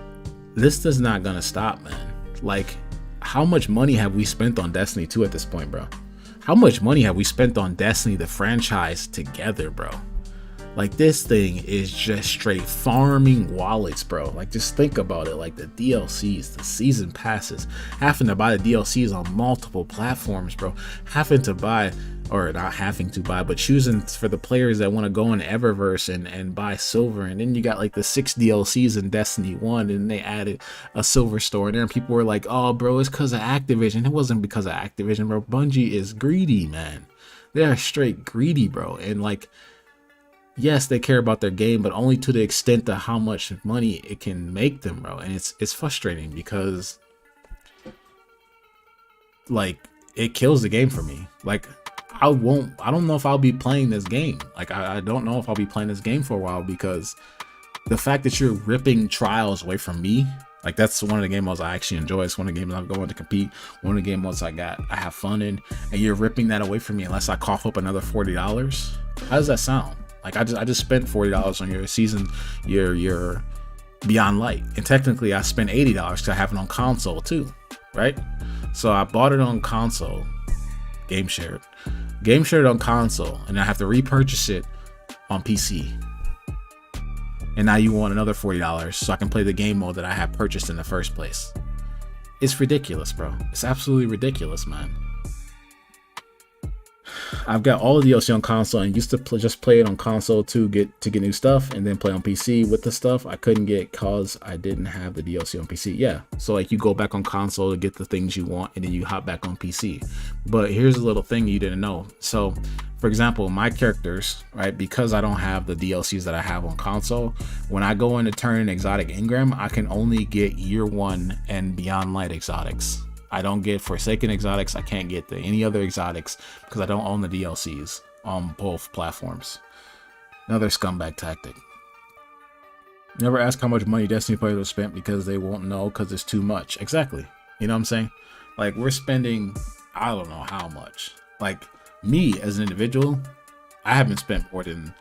this is not gonna stop, man. Like, how much money have we spent on Destiny 2 at this point, bro? How much money have we spent on Destiny, the franchise, together, bro? Like, this thing is just straight farming wallets, bro. Like, just think about it. Like, the DLCs, the season passes, having to buy the DLCs on multiple platforms, bro. Having to buy, or not having to buy, but choosing for the players that want to go in Eververse and buy silver. And then you got like the 6 DLCs in Destiny 1, and they added a silver store in there, and people were like, oh, bro, it's because of Activision. It wasn't because of Activision, bro. Bungie is greedy, man. They are straight greedy, bro. And like, yes, they care about their game, but only to the extent of how much money it can make them, bro. And it's frustrating because like, it kills the game for me. Like, I don't know if I'll be playing this game. Like, I don't know if I'll be playing this game for a while, because the fact that you're ripping Trials away from me, like, that's one of the game modes I actually enjoy. It's one of the games I'm going to compete, one of the game modes I have fun in, and you're ripping that away from me unless I cough up another $40. How does that sound? Like, I just spent $40 on your season, your Beyond Light, and technically I spent $80 because I have it on console too, right? So I bought it on console, game shared on console, and I have to repurchase it on PC. And now you want another $40 so I can play the game mode that I have purchased in the first place. It's ridiculous, bro. It's absolutely ridiculous, man. I've got all the DLC on console and used to just play it on console to get new stuff and then play on PC with the stuff I couldn't get cause I didn't have the DLC on PC. Yeah, so like you go back on console to get the things you want and then you hop back on PC. But here's a little thing you didn't know. So for example, my characters, right, because I don't have the DLCs that I have on console, when I go in to turn in exotic Ingram, I can only get year 1 and Beyond Light exotics. I don't get Forsaken exotics. I can't get any other exotics because I don't own the DLCs on both platforms. Another scumbag tactic. Never ask how much money Destiny players have spent because they won't know because it's too much. Exactly. You know what I'm saying? Like we're spending, I don't know how much. Like me as an individual, I haven't spent more than,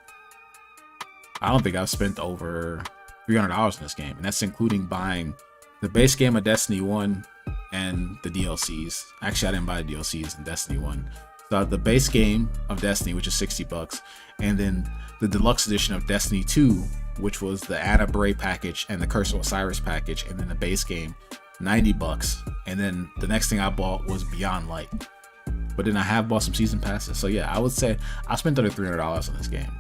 I don't think I've spent over $300 in this game. And that's including buying the base game of Destiny 1 and the DLCs. Actually, I didn't buy the DLCs in Destiny 1. So the base game of Destiny, which is $60, and then the deluxe edition of Destiny 2, which was the Ana Bray package and the Curse of Osiris package, and then the base game, $90. And then the next thing I bought was Beyond Light. But then I have bought some season passes. So yeah, I would say I spent under $300 on this game.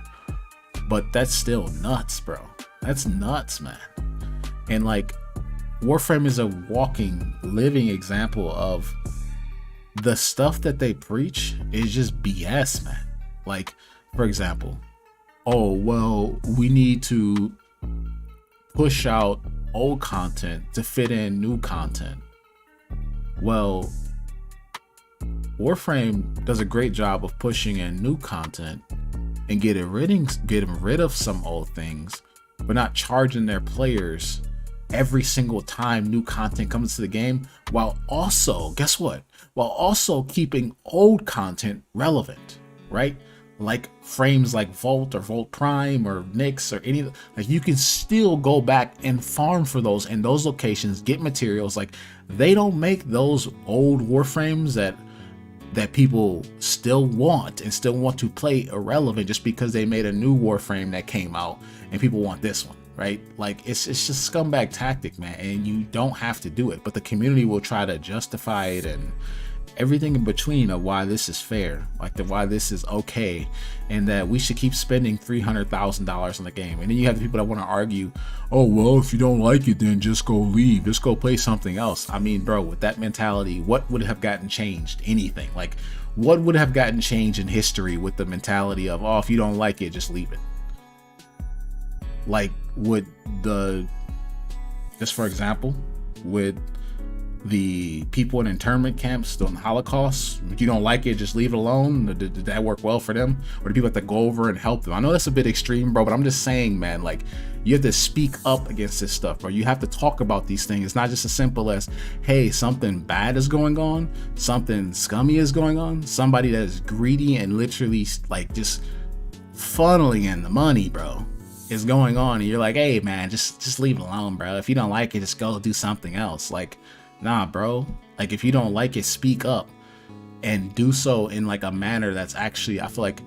But that's still nuts, bro. That's nuts, man. And like, Warframe is a walking, living example of the stuff that they preach is just BS, man. Like, for example, oh, well, we need to push out old content to fit in new content. Well, Warframe does a great job of pushing in new content and getting rid of some old things, but not charging their players every single time new content comes to the game, while also, guess what? While also keeping old content relevant, right? Like frames like Vault or Vault Prime or Nyx or any, like you can still go back and farm for those in those locations, get materials. Like they don't make those old Warframes that people still want and still want to play irrelevant just because they made a new Warframe that came out and people want this one. Right? Like it's just scumbag tactic, man, and you don't have to do it, but the community will try to justify it and everything in between of why this is fair, like why this is okay, and that we should keep spending $300,000 on the game. And then you have the people that want to argue, oh well, if you don't like it, then just go leave, just go play something else. I mean, bro, with that mentality, what would have gotten changed? Anything? Like what would have gotten changed in history with the mentality of, oh, if you don't like it, just leave it? Like would just for example, with the people in internment camps during the Holocaust, if you don't like it, just leave it alone. Did that work well for them? Or do people have to go over and help them? I know that's a bit extreme, bro, but I'm just saying, man, like you have to speak up against this stuff, bro. You have to talk about these things. It's not just as simple as, hey, something bad is going on, something scummy is going on, somebody that is greedy and literally like just funneling in the money, bro, is going on, and you're like, hey man, just leave it alone, bro. If you don't like it, just go do something else. Like, nah, bro. Like if you don't like it, speak up and do so in like a manner that's actually, I feel like,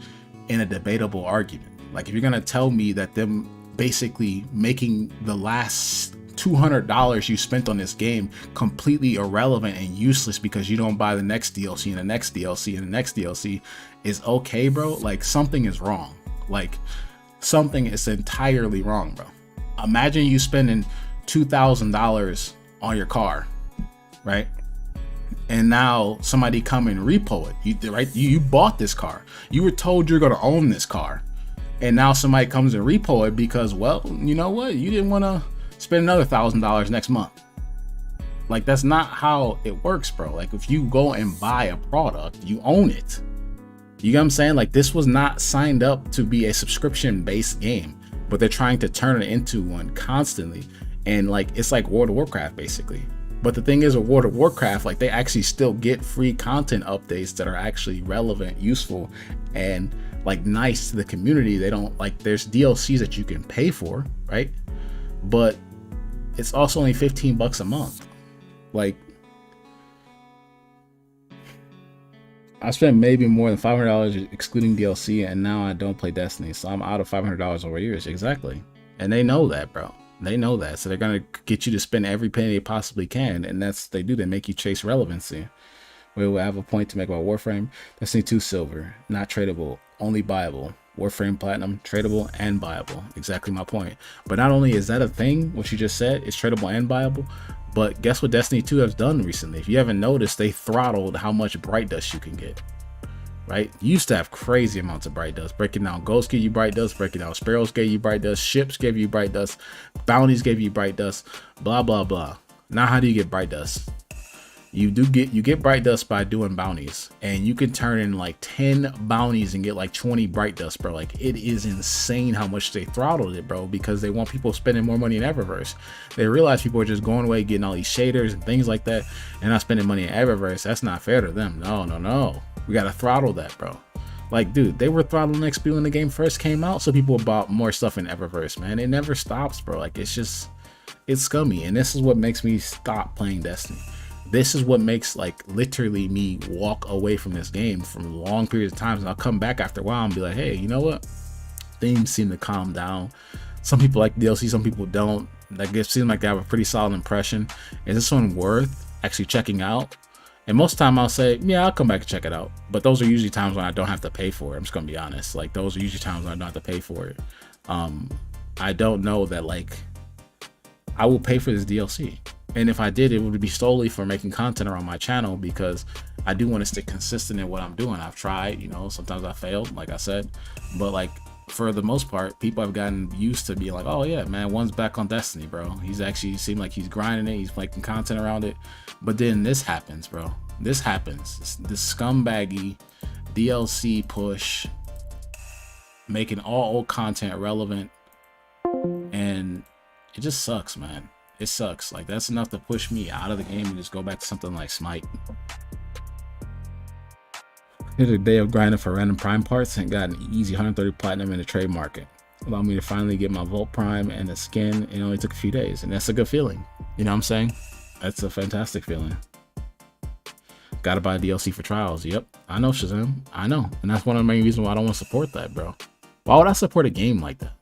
in a debatable argument. Like if you're gonna tell me that them basically making the last $200 you spent on this game completely irrelevant and useless because you don't buy the next DLC and the next DLC and the next DLC is okay, bro, like something is wrong. Like something is entirely wrong, bro. Imagine you spending $2,000 on your car, right? And now somebody come and repo it. You bought this car. You were told you're gonna own this car, and now somebody comes and repo it because, well, you know what? You didn't want to spend another $1,000 next month. Like that's not how it works, bro. Like if you go and buy a product, you own it. You get what I'm saying? Like this was not signed up to be a subscription-based game, but they're trying to turn it into one constantly. And like it's like World of Warcraft basically. But the thing is with World of Warcraft, like they actually still get free content updates that are actually relevant, useful, and like nice to the community. They don't like, there's DLCs that you can pay for, right? But it's also only $15 a month. Like I spent maybe more than $500 excluding DLC, and now I don't play Destiny, so I'm out of $500 over years. Exactly, and they know that, bro. They know that, so they're gonna get you to spend every penny they possibly can, and that's they do. They make you chase relevancy. We will have a point to make about Warframe. Destiny 2 silver, not tradable, only buyable. Warframe Platinum, tradable and buyable. Exactly my point. But not only is that a thing, what you just said, it's tradable and buyable, but guess what Destiny 2 has done recently? If you haven't noticed, they throttled how much bright dust you can get. Right? You used to have crazy amounts of bright dust. Breaking down ghosts gave you bright dust, breaking down sparrows gave you bright dust, ships gave you bright dust, bounties gave you bright dust, blah blah blah. Now how do you get bright dust? You get bright dust by doing bounties, and you can turn in like 10 bounties and get like 20 bright dust, bro. Like, it is insane how much they throttled it, bro, because they want people spending more money in Eververse. They realize people are just going away getting all these shaders and things like that and not spending money in Eververse. That's not fair to them. No, we gotta throttle that, bro. Like, dude, they were throttling XP when the game first came out, so people bought more stuff in Eververse, man. It never stops, bro. Like, it's scummy, and this is what makes me stop playing Destiny. This is what makes, like, literally me walk away from this game from long periods of times, and I'll come back after a while and be like, hey, you know what? Things seem to calm down. Some people like DLC, some people don't. Like, it seems like they have a pretty solid impression. Is this one worth actually checking out? And most of the time I'll say, yeah, I'll come back and check it out. But those are usually times when I don't have to pay for it. I'm just gonna be honest. Like, those are usually times when I don't have to pay for it. I don't know that, like, I will pay for this DLC. And if I did, it would be solely for making content around my channel, because I do want to stay consistent in what I'm doing. I've tried, you know, sometimes I failed, like I said, but like, for the most part, people have gotten used to being like, oh yeah, man, one's back on Destiny, bro. He's actually seemed like he's grinding it. He's making content around it. But then this happens, bro. This happens. This scumbaggy DLC push, making all old content relevant. And it just sucks, man. It sucks. Like, that's enough to push me out of the game and just go back to something like Smite. Hit a day of grinding for random prime parts and got an easy 130 platinum in the trade market. Allowed me to finally get my Volt Prime and the skin. It only took a few days, and that's a good feeling. You know what I'm saying? That's a fantastic feeling. Gotta buy DLC for trials. Yep, I know, Shazam. I know. And that's one of the main reasons why I don't want to support that, bro. Why would I support a game like that?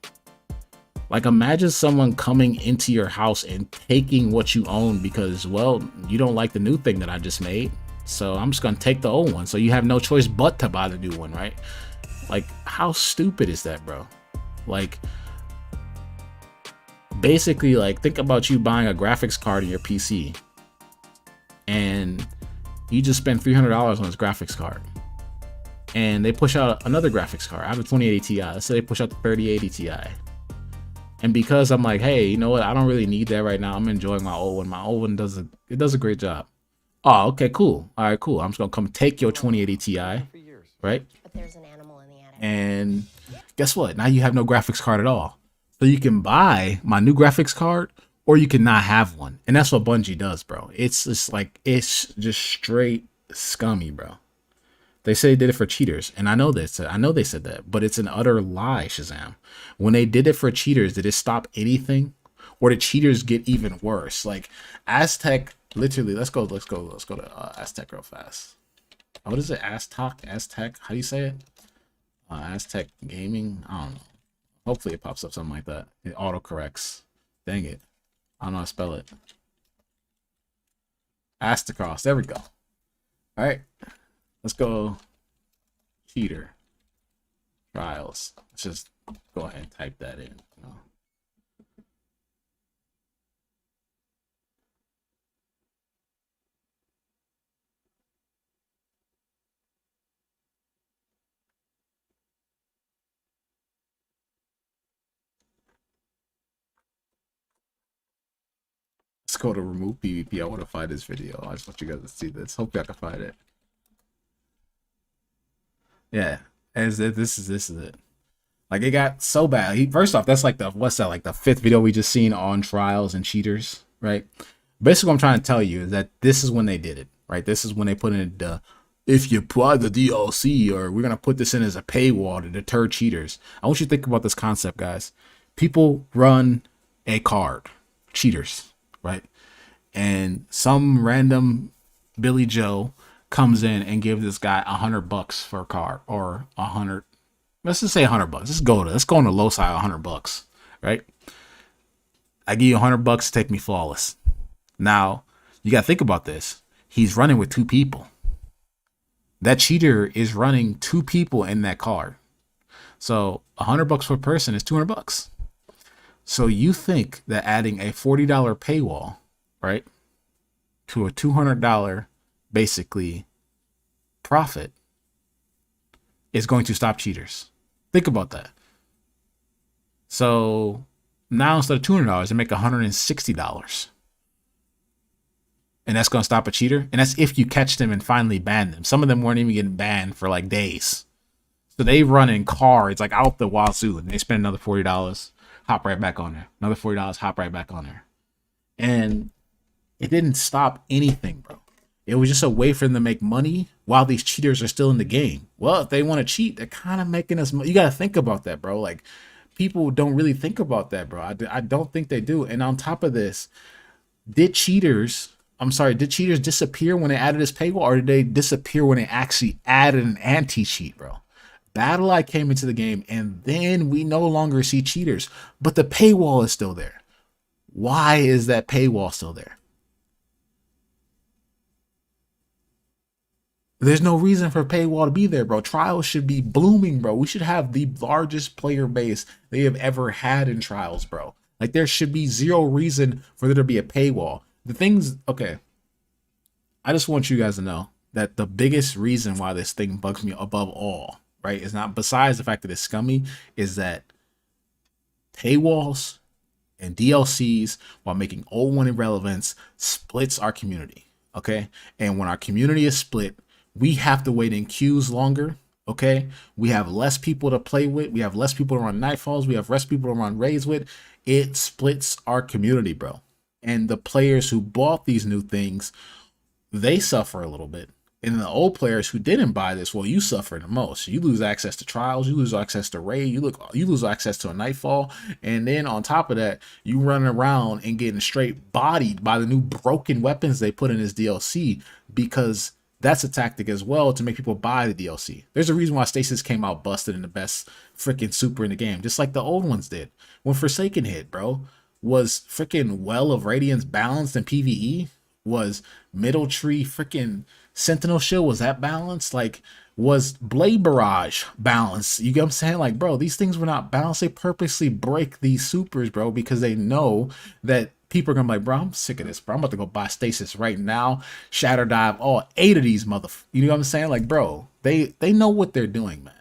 Like, imagine someone coming into your house and taking what you own because, well, you don't like the new thing that I just made, so I'm just gonna take the old one. So you have no choice but to buy the new one, right? Like, how stupid is that, bro? Like, basically, like, think about you buying a graphics card in your PC, and you just spend $300 on this graphics card, and they push out another graphics card. I have a 2080 Ti. Let's say they push out the 3080 Ti. And because I'm like, hey, you know what? I don't really need that right now. I'm enjoying my old one. My old one does a great job. Oh, okay, cool. All right, cool. I'm just gonna come take your 2080 Ti, right? But there's an animal in the attic. And guess what? Now you have no graphics card at all. So you can buy my new graphics card, or you can not have one. And that's what Bungie does, bro. It's just like, it's just straight scummy, bro. They say they did it for cheaters, and I know they said that, but it's an utter lie, Shazam. When they did it for cheaters, did it stop anything, or did cheaters get even worse? Like, Aztec, literally, let's go to Aztec real fast. What is it? Aztec? How do you say it? Aztec Gaming. I don't know. Hopefully it pops up something like that. It auto corrects. Dang it, I don't know how to spell it. Aztecross. There we go. All right. Let's go cheater trials. Let's just go ahead and type that in. You know. Let's go to remove PvP. I want to find this video. I just want you guys to see this. Hopefully I can find it. Yeah, this is it. Like, it got so bad. First off, that's like what's that, like the 5th video we just seen on trials and cheaters, right? Basically, what I'm trying to tell you is that this is when they did it, right? This is when they put in the, if you buy the DLC, or we're gonna put this in as a paywall to deter cheaters. I want you to think about this concept, guys. People run a card, cheaters, right? And some random Billy Joe comes in and gives this guy $100 for a car, or 100. Let's just say $100. Let's go on the low side, $100, right? I give you $100 to take me flawless. Now you gotta think about this. He's running with 2 people. That cheater is running 2 people in that car. So $100 per person is $200. So you think that adding a $40 paywall, right, to a $200 basically profit is going to stop cheaters? Think about that. So now instead of $200, they make $160. And that's going to stop a cheater. And that's if you catch them and finally ban them. Some of them weren't even getting banned for like days. So they run in cars like out the wazoo, and they spend another $40, hop right back on there. Another $40, hop right back on there. And it didn't stop anything, bro. It was just a way for them to make money while these cheaters are still in the game. Well, if they want to cheat, they're kind of making us money. You got to think about that, bro. Like, people don't really think about that, bro. I don't think they do. And on top of this, did cheaters disappear when they added this paywall, or did they disappear when they actually added an anti-cheat, bro? BattlEye came into the game, and then we no longer see cheaters, but the paywall is still there. Why is that paywall still there? There's no reason for paywall to be there, bro. Trials should be blooming, bro. We should have the largest player base they have ever had in Trials, bro. Like, there should be zero reason for there to be a paywall. The things, okay, I just want you guys to know that the biggest reason why this thing bugs me above all, right, is not, besides the fact that it's scummy, is that paywalls and DLCs, while making old one irrelevance, splits our community, okay? And when our community is split, we have to wait in queues longer, okay? We have less people to play with. We have less people to run Nightfalls. We have less people to run raids with. It splits our community, bro. And the players who bought these new things, they suffer a little bit. And the old players who didn't buy this, well, you suffer the most. You lose access to Trials, you lose access to raid, you lose access to a Nightfall, and then on top of that, you run around and getting straight bodied by the new broken weapons they put in this DLC, because that's a tactic as well to make people buy the DLC. There's a reason why Stasis came out busted in the best freaking super in the game, just like the old ones did. When Forsaken hit, bro, was freaking Well of Radiance balanced in PvE? Was Middle Tree freaking Sentinel Shield, was that balanced? Like, was Blade Barrage balanced? You get what I'm saying? Like, bro, these things were not balanced. They purposely break these supers, bro, because they know that people are gonna be like, bro, I'm sick of this, bro. I'm about to go buy Stasis right now, shatter dive all 8 of these you know what I'm saying? Like, bro, they know what they're doing, man.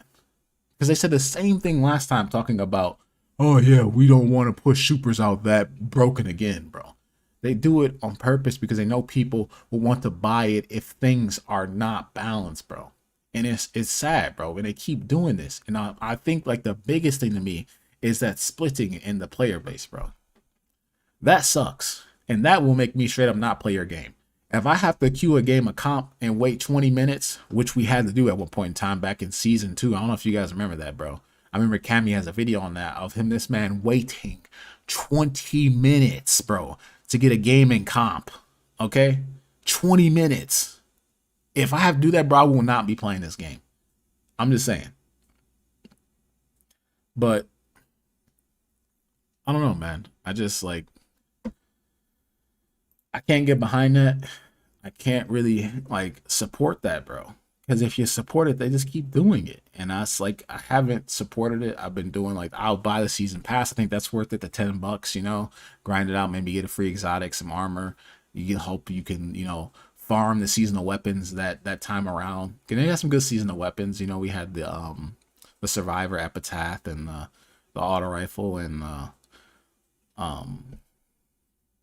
Because they said the same thing last time, talking about, oh yeah, we don't want to push supers out that broken again, bro. They do it on purpose because they know people will want to buy it if things are not balanced, bro. And it's sad, bro. And they keep doing this. And I think like the biggest thing to me is that splitting in the player base, bro. That sucks. And that will make me straight up not play your game. If I have to queue a game of comp and wait 20 minutes, which we had to do at one point in time back in season 2. I don't know if you guys remember that, bro. I remember Cammy has a video on that of him, this man waiting 20 minutes, bro, to get a game in comp. Okay? 20 minutes. If I have to do that, bro, I will not be playing this game. I'm just saying. But I don't know, man. I just like, I can't get behind that. I can't really like support that, bro. Because if you support it, they just keep doing it. And I haven't supported it. I've been doing like, I'll buy the season pass. I think that's worth it, the $10, you know, grind it out, maybe get a free exotic, some armor. You hope you can, you know, farm the seasonal weapons that time around. And they got some good seasonal weapons. You know, we had the Survivor Epitaph and the auto rifle and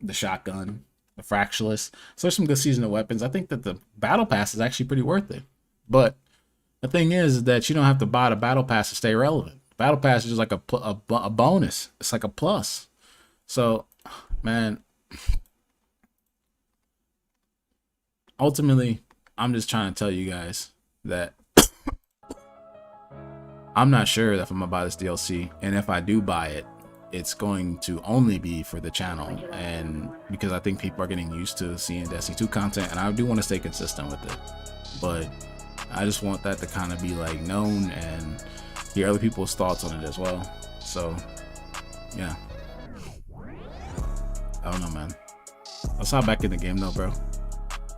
the shotgun, the Fractureless. So there's some good seasonal weapons. I think that the battle pass is actually pretty worth it. But the thing is that you don't have to buy the battle pass to stay relevant. Battle pass is just like a bonus. It's like a plus. So, man, ultimately, I'm just trying to tell you guys that I'm not sure if I'm gonna buy this DLC, and if I do buy it, it's going to only be for the channel, and because I think people are getting used to seeing Destiny 2 content, and I do want to stay consistent with it, but I just want that to kind of be like known and hear other people's thoughts on it as well. So yeah, I don't know, man. Let's hop back in the game though, bro.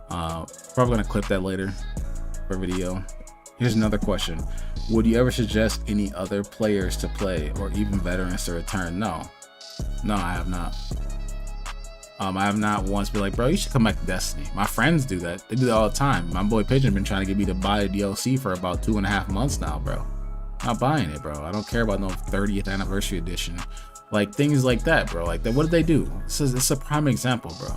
Probably gonna clip that later for video. Here's another question: would you ever suggest any other players to play, or even veterans to return? No, I have not. I have not once been like, bro, you should come back to Destiny. My friends do that. They do that all the time. My boy Pigeon been trying to get me to buy a DLC for about 2.5 months now, bro. Not buying it, bro. I don't care about no 30th anniversary edition. Like things like that, bro. Like what did they do? This is a prime example, bro.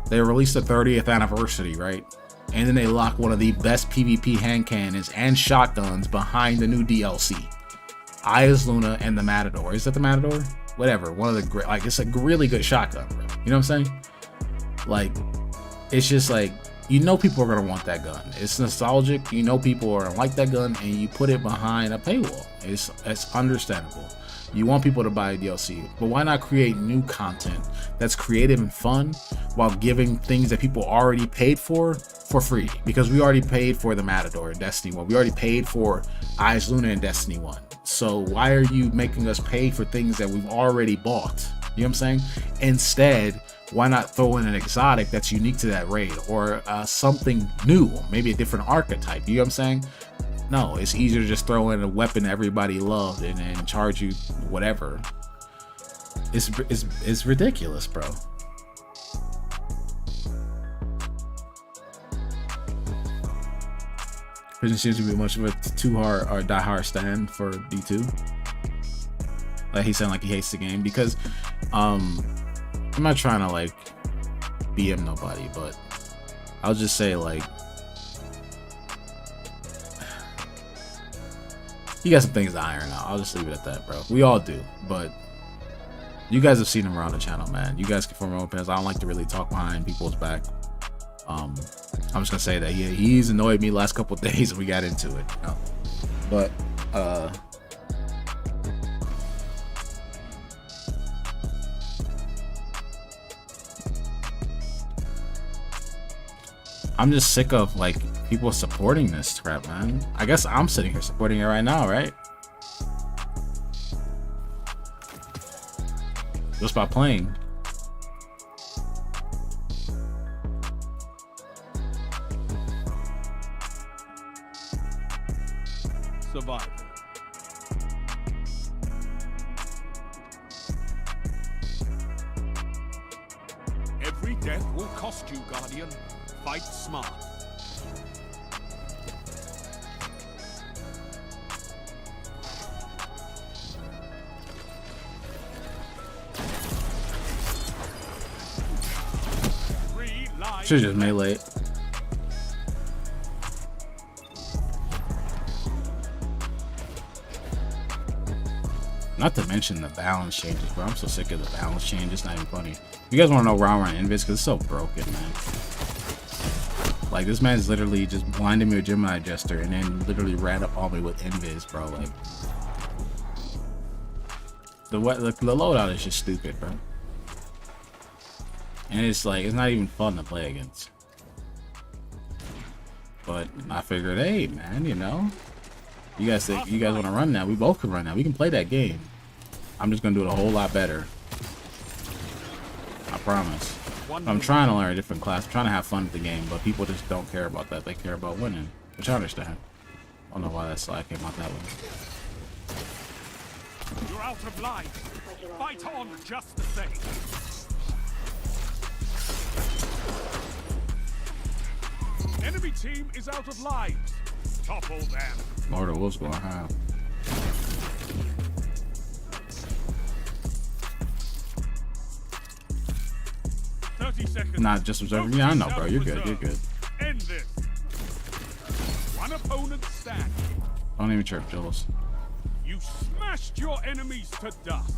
They released the 30th anniversary, right? And then they lock one of the best PvP hand cannons and shotguns behind the new DLC. Eyes Luna and the Matador. Is that the Matador? Whatever. One of the great, like, it's a really good shotgun, bro. You know what I'm saying? Like, it's just like, you know, people are gonna want that gun. It's nostalgic. You know, people are gonna like that gun, and you put it behind a paywall. It's understandable. You want people to buy a DLC, but why not create new content that's creative and fun while giving things that people already paid for free? Because we already paid for the Matador in Destiny 1. We already paid for Eyes Luna in Destiny 1. So why are you making us pay for things that we've already bought? You know what I'm saying? Instead, why not throw in an exotic that's unique to that raid, or something new, maybe a different archetype? You know what I'm saying? No, it's easier to just throw in a weapon everybody loved and then charge you whatever. It's ridiculous, bro. Pigeon seems to be much of a too hard or die hard stand for D2. Like, he sounded like he hates the game, because I'm not trying to like BM nobody, but I'll just say, like, you got some things to iron out. I'll just leave it at that, bro. We all do, but you guys have seen him around the channel, man. You guys can form your own opinions. I don't like to really talk behind people's back. I'm just gonna say that he's annoyed me last couple of days and we got into it, you know? But I'm just sick of like people supporting this crap, man. I guess I'm sitting here supporting it right now, right? Just by playing. Survival. Every death will cost you, Guardian. Fight smart. Should just melee. Not to mention the balance changes, bro. I'm so sick of the balance change. It's not even funny. You guys want to know round run invis? Because it's so broken, man. Like, this man's literally just blinded me with Gemini Jester and then literally ran up on me with invis, bro. Like, the loadout is just stupid, bro. And it's like, it's not even fun to play against. But I figured, hey, man, you know, you guys think you guys want to run now? We both can run now. We can play that game. I'm just gonna do it a whole lot better. I promise. I'm trying to learn a different class. I'm trying to have fun with the game, but people just don't care about that. They care about winning, which I understand. I don't know why that slide came out that way. You're out of life. Fight on just the same. Enemy team is out of lives. Topple them. Lord of Wolves going high. Not just observing. Yeah, I know, bro. You're good. You're good. End this. One opponent stand. Don't even chirp, Jules. You smashed your enemies to dust.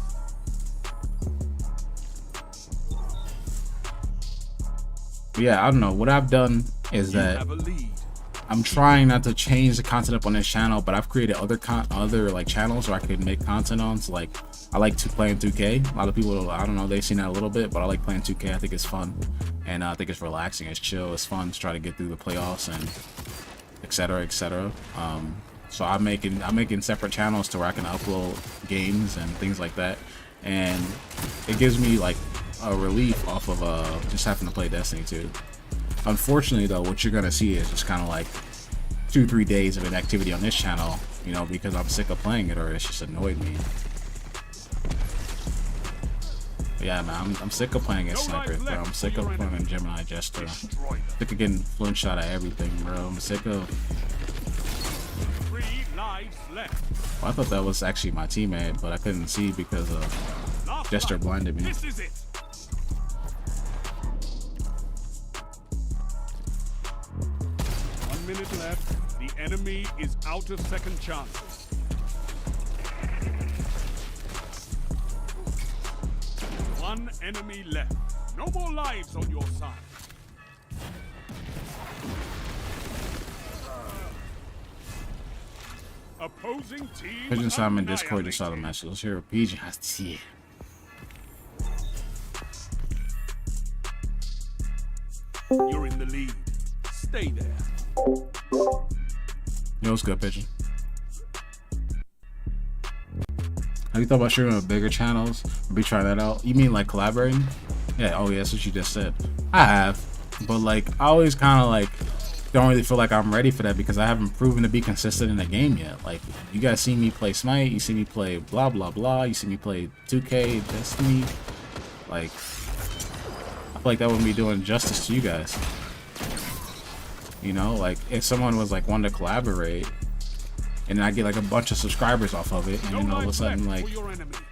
Yeah, I don't know. What I've done is that I'm trying not to change the content up on this channel, but I've created other like channels where I could make content on. So like I like playing 2K. A lot of people, I don't know, they've seen that a little bit, but I like playing 2K. I think it's fun, and I think it's relaxing, it's chill, it's fun to try to get through the playoffs and etc. etc. So I'm making separate channels to where I can upload games and things like that, and it gives me like a relief off of just having to play Destiny 2. Unfortunately though, what you're gonna see is just kind of like 2-3 days of inactivity on this channel, you know, because I'm sick of playing it, or it's just annoyed me. But yeah, man, I'm sick of playing as Sniper, bro. I'm sick of playing Gemini Jester. Sick of getting flinch shot at everything, bro. I'm sick of... 3 lives left. Well, I thought that was actually my teammate, but I couldn't see because Jester blinded me. This is it. One minute left. The enemy is out of second chances. One enemy left. No more lives on your side. Opposing team. Pigeon Simon Discord just saw the message. Let's hear what Pigeon has to see. You're in the lead. Stay there. Yo, what's good, Pigeon? Have you thought about streaming with bigger channels? Maybe try that out. You mean like collaborating? Yeah, oh yeah, that's what you just said. I have, but like I always kind of like don't really feel like I'm ready for that because I haven't proven to be consistent in the game yet. Like you guys see me play Smite, you see me play blah blah blah, you see me play 2K, Destiny. Like I feel like that wouldn't be doing justice to you guys. You know, like if someone was like wanting to collaborate and I get like a bunch of subscribers off of it, and then all of a sudden like,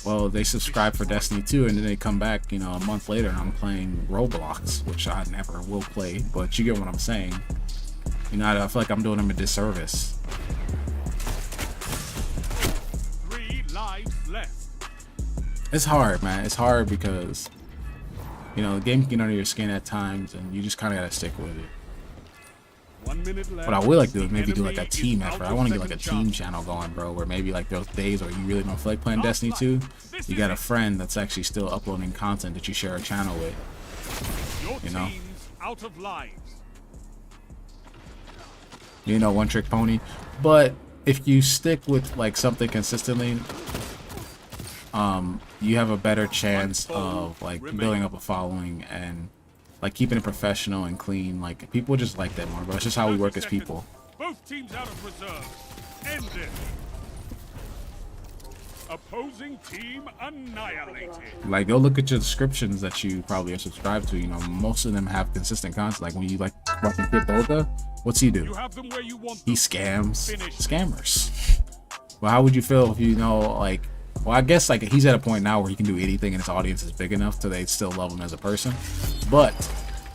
well, they subscribe for Destiny 2 and then they come back, you know, a month later and I'm playing Roblox, which I never will play, but you get what I'm saying. You know, I feel like I'm doing them a disservice. 3 lives left. It's hard, man. It's hard because, you know, the game can get under your skin at times and you just kind of gotta stick with it. 1 minute left. What I would like to do is maybe do like a team effort. I want to get like a team channel going, bro, where maybe like those days where you really don't feel like playing Destiny 2, you got a friend that's actually still uploading content that you share a channel with. You know? Out of lives. You know, one trick pony. But if you stick with like something consistently, you have a better chance of like building up a following and like keeping it professional and clean. Like people just like that more, bro. It's just how we work as people. Both teams out of reserve. End it. Opposing team annihilated. Like go look at your descriptions that you probably are subscribed to. You know, most of them have consistent content. Like when you like watching Kid Boga, what's he do? You have them where you want them. He scams scammers. Well, how would you feel if you know, like, well, I guess like he's at a point now where he can do anything and his audience is big enough so they still love him as a person. But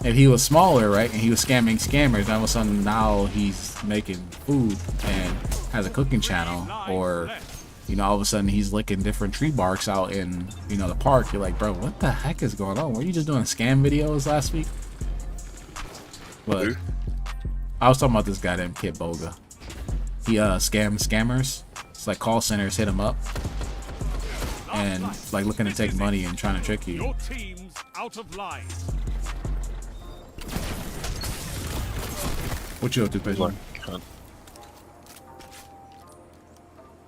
if he was smaller, right, and he was scamming scammers, and all of a sudden now he's making food and has a cooking channel, or you know, all of a sudden he's licking different tree barks out in, you know, the park. You're like, bro, what the heck is going on? Were you just doing scam videos last week? But I was talking about this guy named Kid Boga. He scams scammers. It's like call centers hit him up and like looking to take money and trying to trick you. Your team's out of lives. What you up to, Pigeon?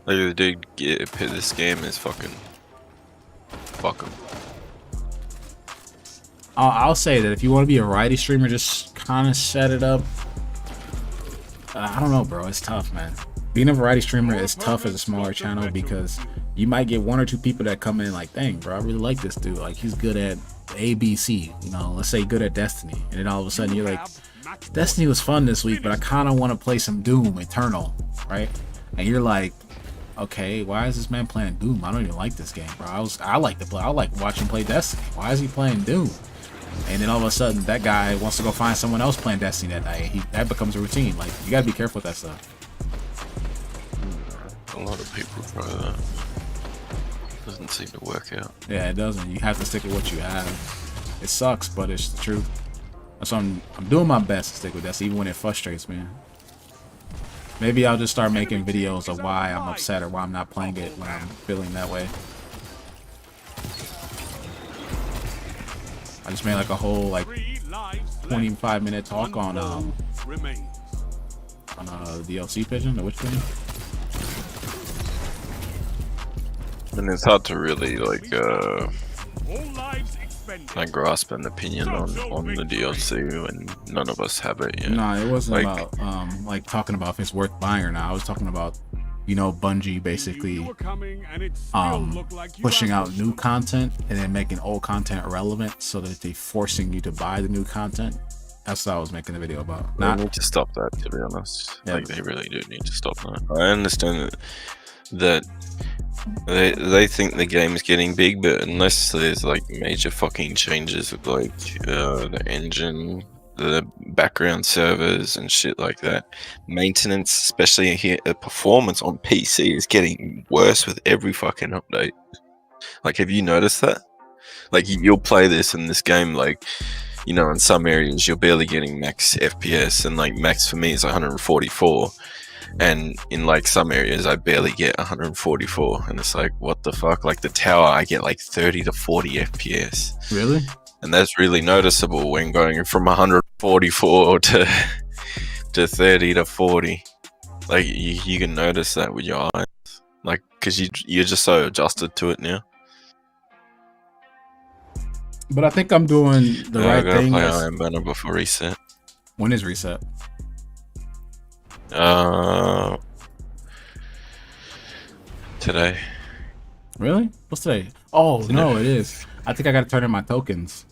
Like the dude get this game is fucking fuck him. I'll say that if you want to be a variety streamer, just kind of set it up. I don't know, bro. It's tough, man. Being a variety streamer is tough as a smaller channel because you might get 1 or 2 people that come in like, dang, bro, I really like this dude. Like he's good at ABC, you know, let's say good at Destiny, and then all of a sudden you're like, Destiny was fun this week, but I kind of want to play some Doom Eternal, right? And you're like, okay, why is this man playing Doom? I don't even like this game, bro. I like to play. I like watching play Destiny. Why is he playing Doom? And then all of a sudden, that guy wants to go find someone else playing Destiny that night. That becomes a routine. Like you gotta be careful with that stuff. A lot of people try that. Doesn't seem to work out. Yeah, it doesn't. You have to stick with what you have. It sucks, but it's the truth. So I'm doing my best to stick with that, even when it frustrates me. Maybe I'll just start making videos of why I'm upset or why I'm not playing it when I'm feeling that way. I just made like a whole like 3 lives left. 25-minute talk on One foe remains. DLC Pigeon or which pigeon? And it's hard to really like All lives expended. grasp an opinion on the DLC when none of us have it yet. No, it wasn't Like- about like talking about if it's worth buying or not. I was talking about, you know, Bungie basically You were coming and it still looked like you pushing had out no new choice. content and then making old content irrelevant so that they forcing you to buy the new content. That's what I was making the video about. They Not need to stop that, to be honest. Yeah. Like, they really do need to stop that. I understand that they think the game is getting big, but unless there's like major fucking changes with like the engine, the background servers and shit like that, maintenance, especially here, performance on PC is getting worse with every fucking update. Like, have you noticed that? Like, you'll play this in this game, like, you know, in some areas you're barely getting max FPS, and like max for me is 144, and in like some areas I barely get 144, and it's like, what the fuck? Like the tower I get like 30 to 40 FPS, really. and that's really noticeable when going from 144 to 30 to 40. Like you can notice that with your eyes, like, because you're just so adjusted to it now. But I think I'm doing the I right gotta thing. play Iron Banner before reset. When is reset? Today. Really? What's today? Oh no, it is. I think I gotta turn in my tokens.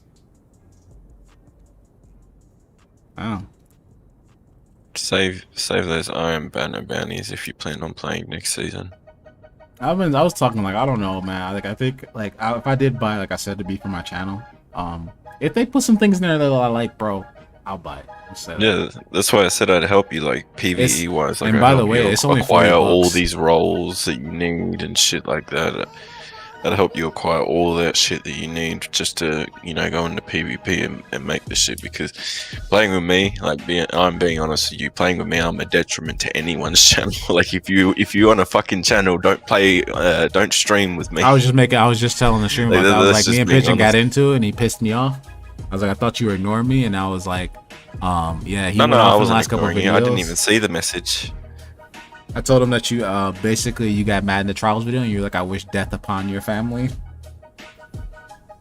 Oh. Save those Iron Banner bounties if you plan on playing next season. I was talking like, I don't know, man. Like I think like if I did buy, like I said, to be for my channel, if they put some things in there that I like, bro, I'll buy it. So, Yeah, that's why I said I'd help you, like PVE wise. Like, and I'd by the help way, you it's only acquire all $40. these roles that you need and shit like that. I'd help you acquire all that shit that you need just to, you know, go into PvP and make the shit. Because playing with me, like, I'm being honest with you, playing with me, I'm a detriment to anyone's channel. Like, if you on a fucking channel, don't stream with me. I was just telling the streamer, Like, I was that's like, me just and being Pigeon got honest. into it and he pissed me off. I was like, I thought you were ignoring me, and I was like, yeah, he No, went I off in the wasn't last couple of ignoring you. I didn't videos. even see the message. I told him that you basically you got mad in the trials video and you're like, I wish death upon your family.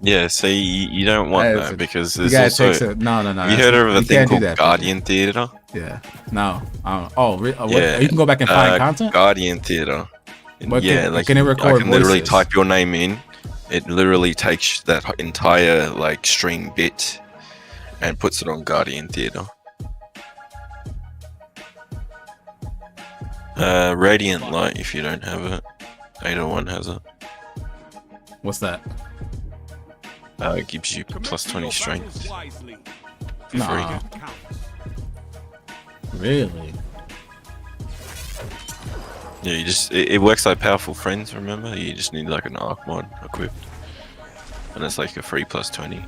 Yeah, see, you don't want That is that because You there's gotta also... take no. Have you heard of a you thing can't do called that, Guardian Theater? Yeah, no. What, Yeah, you can go back and find content. Guardian Theater. And But yeah, can- like can it I record can literally voices? type your name in. It literally takes that entire like stream bit and puts it on Guardian Theater. Radiant Light, if you don't have it. 801 has it. What's that? It gives you Commit plus to 20 your strength. battles wisely. For Nah. free. Counts. Really? Yeah, you just it works like powerful friends. Remember, you just need like an arc mod equipped, and it's like a free plus 20.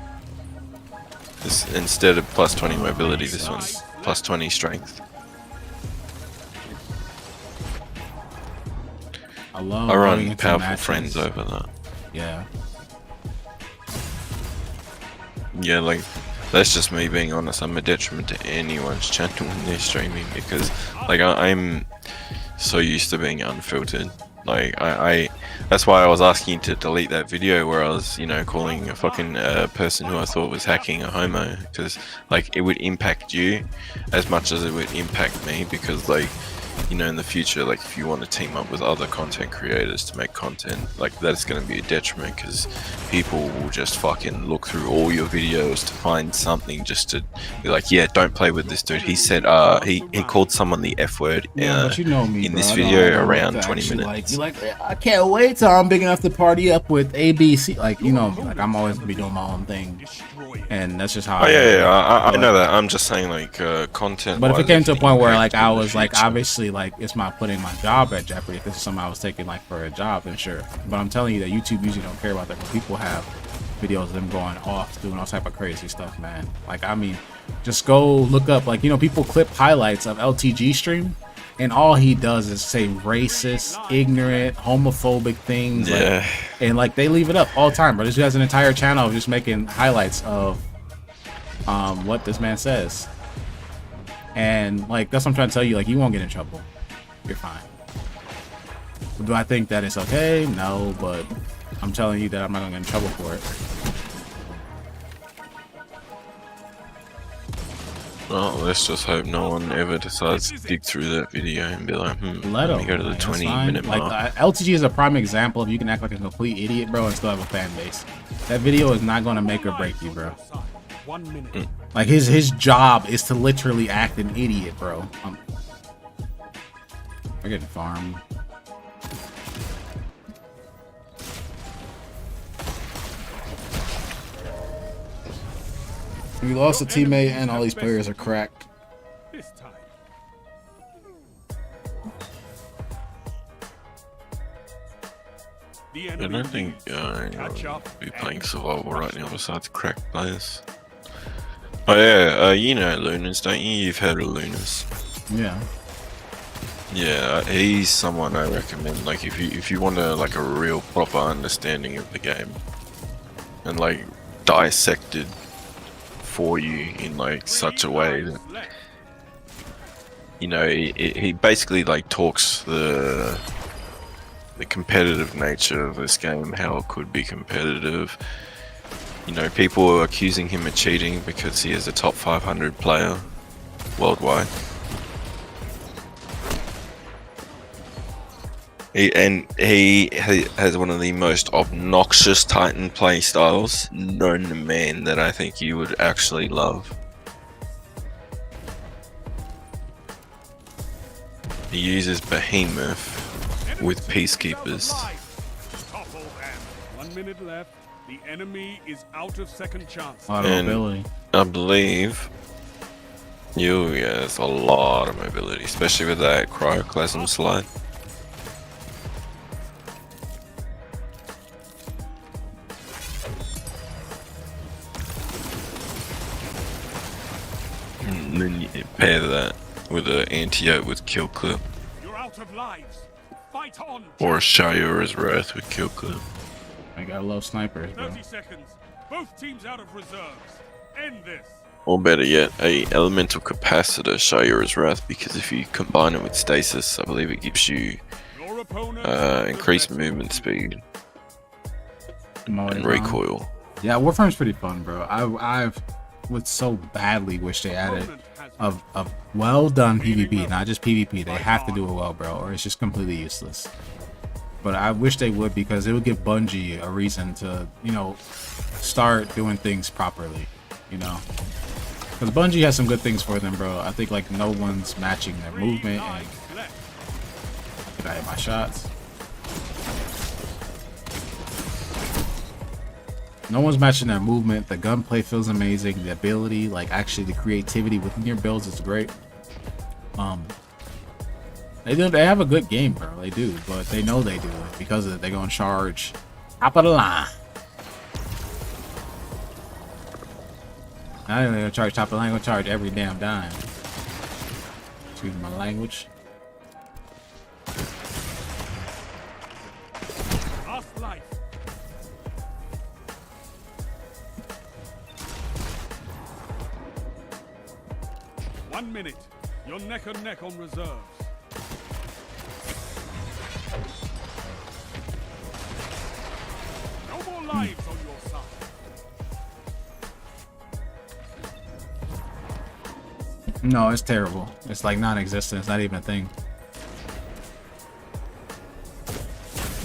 This, instead of plus 20 mobility, this one's plus 20 strength. I love I going run into powerful matches. friends over that. Yeah. Yeah, like that's just me being honest. I'm a detriment to anyone's channel when they're streaming because, like, I'm so used to being unfiltered. Like, I that's why I was asking you to delete that video where I was, you know, calling a fucking person who I thought was hacking a homo, because like it would impact you as much as it would impact me, because like, you know, in the future, like if you want to team up with other content creators to make content, like that's going to be a detriment because people will just fucking look through all your videos to find something just to be like, yeah, don't play with this dude. He said he called someone the F word Yeah, but you know me, in bro. this I don't video know what around to 20 actually minutes. Like, you're like, I can't wait till I'm big enough to party up with ABC. Like, you know, like I'm always gonna be doing my own thing, Destroy it. and that's just how. Oh I yeah, am. yeah, I But- know that. I'm just saying, like, content. But if it came to a point where like I was like obviously like it's not putting my job at jeopardy, if this is something I was taking like for a job, then sure. But I'm telling you that YouTube usually don't care about that. When people have videos of them going off doing all type of crazy stuff, man. Like, I mean, just go look up, like, you know, people clip highlights of LTG stream and all he does is say racist, ignorant, homophobic things. Yeah. And like they leave it up all the time, bro. This guy has an entire channel of just making highlights of what this man says. And like that's what I'm trying to tell you, like you won't get in trouble. You're fine. Do I think that it's okay? No, but I'm telling you that I'm not gonna get in trouble for it. Well, let's just hope no one ever decides to dig through that video and be like, Let me go to the 20-minute mark. Like LTG is a prime example of you can act like a complete idiot, bro, and still have a fan base. That video is not gonna make or break you, bro. 1 minute. Like his job is to literally act an idiot, bro. We're getting farmed. We lost a teammate and all these players are cracked. This time. The I enemy don't think leads. Catch up be playing and survival right now crush besides cracked players. Oh yeah, you know Lunas, don't you? You've heard of Lunas. Yeah. Yeah, he's someone I recommend. Like if you want like a real proper understanding of the game and like dissected for you in like such a way that, you know, he basically like talks the competitive nature of this game, how it could be competitive. You know, people are accusing him of cheating because he is a top 500 player worldwide. He has one of the most obnoxious Titan play styles known to man that I think you would actually love. He uses Behemoth with Peacekeepers. Topple them. 1 minute left. The enemy is out of second chance. A lot of mobility. I believe there's a lot of mobility, especially with that Cryoclasm slide. And then you pair that with an antidote with Kill Clip, You're out of lives. Fight on. or a Shayura's Wrath with Kill Clip. I got low snipers, bro. 30 seconds. Both teams out of reserves. End this. Or better yet, a Elemental Capacitor Shayura's Wrath, because if you combine it with Stasis, I believe it gives you Your opponent increased movement speed and recoil. Yeah, Warframe's pretty fun, bro. I would so badly wish they added a well done PvP, not just PvP. They have to do it well, bro, or it's just completely useless. But I wish they would, because it would give Bungie a reason to, you know, start doing things properly, you know. Because Bungie has some good things for them, bro. I think like no one's matching their movement. And did I hit my shots? No one's matching their movement. The gunplay feels amazing. The ability, like actually the creativity within your builds is great. They have a good game, bro. They do, but they know they do it because of it. They're gonna charge top of the line. I ain't gonna charge top of the line. I'm gonna charge every damn dime. Excuse my language. Last life. One minute. You're neck and neck on reserves. No more lives on your side. No, it's terrible. It's like non-existent. It's not even a thing.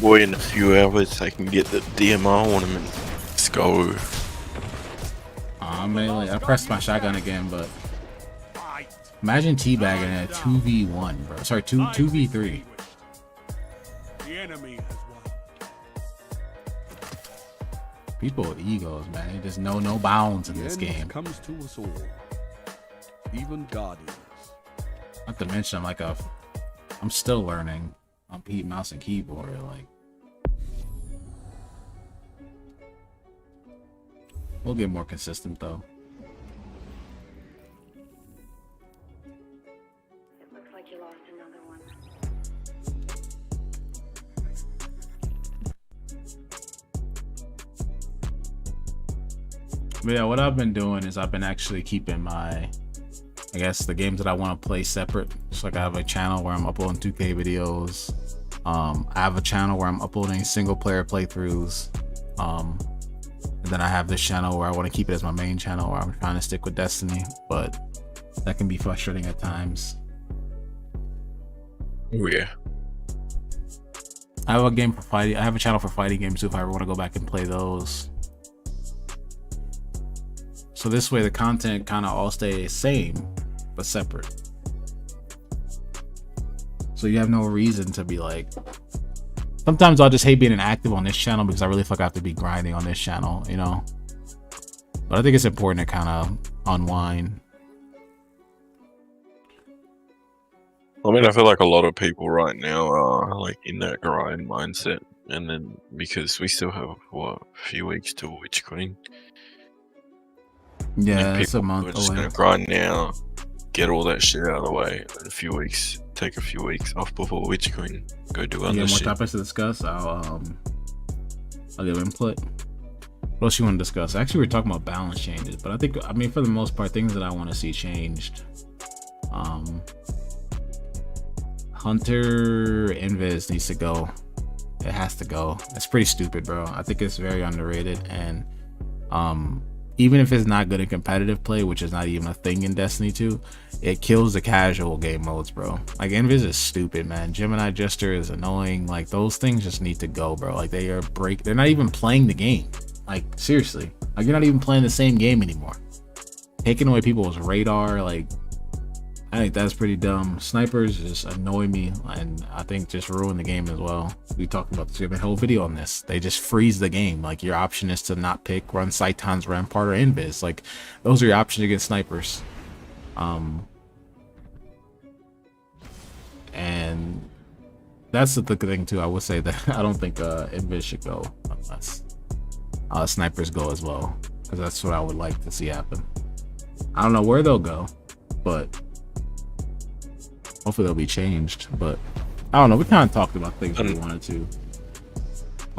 Boy, in a few hours I can get the DMR ornament. Let's go. I pressed my shotgun again, but imagine teabagging a 2v1, bro. Sorry, 2v3. The enemy has won. People with egos, man. There's no bounds in this The end game. comes to us all, even guardians. Not to mention, I'm still learning on mouse and keyboard. Like, we'll get more consistent though. It looks like you lost another one. But yeah, what I've been doing is I've been actually keeping my, I guess, the games that I want to play separate. Just like I have a channel where I'm uploading 2K videos. I have a channel where I'm uploading single player playthroughs. And then I have this channel where I want to keep it as my main channel where I'm trying to stick with Destiny, but that can be frustrating at times. Oh yeah. I have a game for fighting. I have a channel for fighting games too if I ever want to go back and play those. So this way the content kind of all stay the same, but separate. So you have no reason to be like, sometimes I'll just hate being inactive on this channel because I really feel like I have to be grinding on this channel, you know? But I think it's important to kind of unwind. I mean, I feel like a lot of people right now are like in that grind mindset, and then because we still have what, a few weeks till Witch Queen. Yeah, and it's a people month are just away. gonna grind now, get all that shit out of the way in a few weeks. Take a few weeks off before Witch Queen. Go do other Yeah, more shit. topics to discuss. I'll give input. What else you want to discuss? Actually, we're talking about balance changes, but I mean, for the most part, things that I want to see changed. Hunter Invis needs to go. It has to go. It's pretty stupid, bro. I think it's very underrated, and even if it's not good in competitive play, which is not even a thing in Destiny 2, it kills the casual game modes, bro. Like, Invis is stupid, man. Gemini Jester is annoying. Like, those things just need to go, bro. Like, they're not even playing the game. Like, seriously. Like, you're not even playing the same game anymore. Taking away people's radar, like, I think that's pretty dumb. Snipers just annoy me, and I think just ruin the game as well. We talked about this. We have a whole video on this. They just freeze the game. Like, your option is to not pick run Cyton's Rampart or Invis. Like, those are your options against snipers. And that's the thing too. I would say that I don't think Invis should go unless snipers go as well, because that's what I would like to see happen. I don't know where they'll go, but hopefully they'll be changed. But I don't know. We kind of talked about things we wanted to.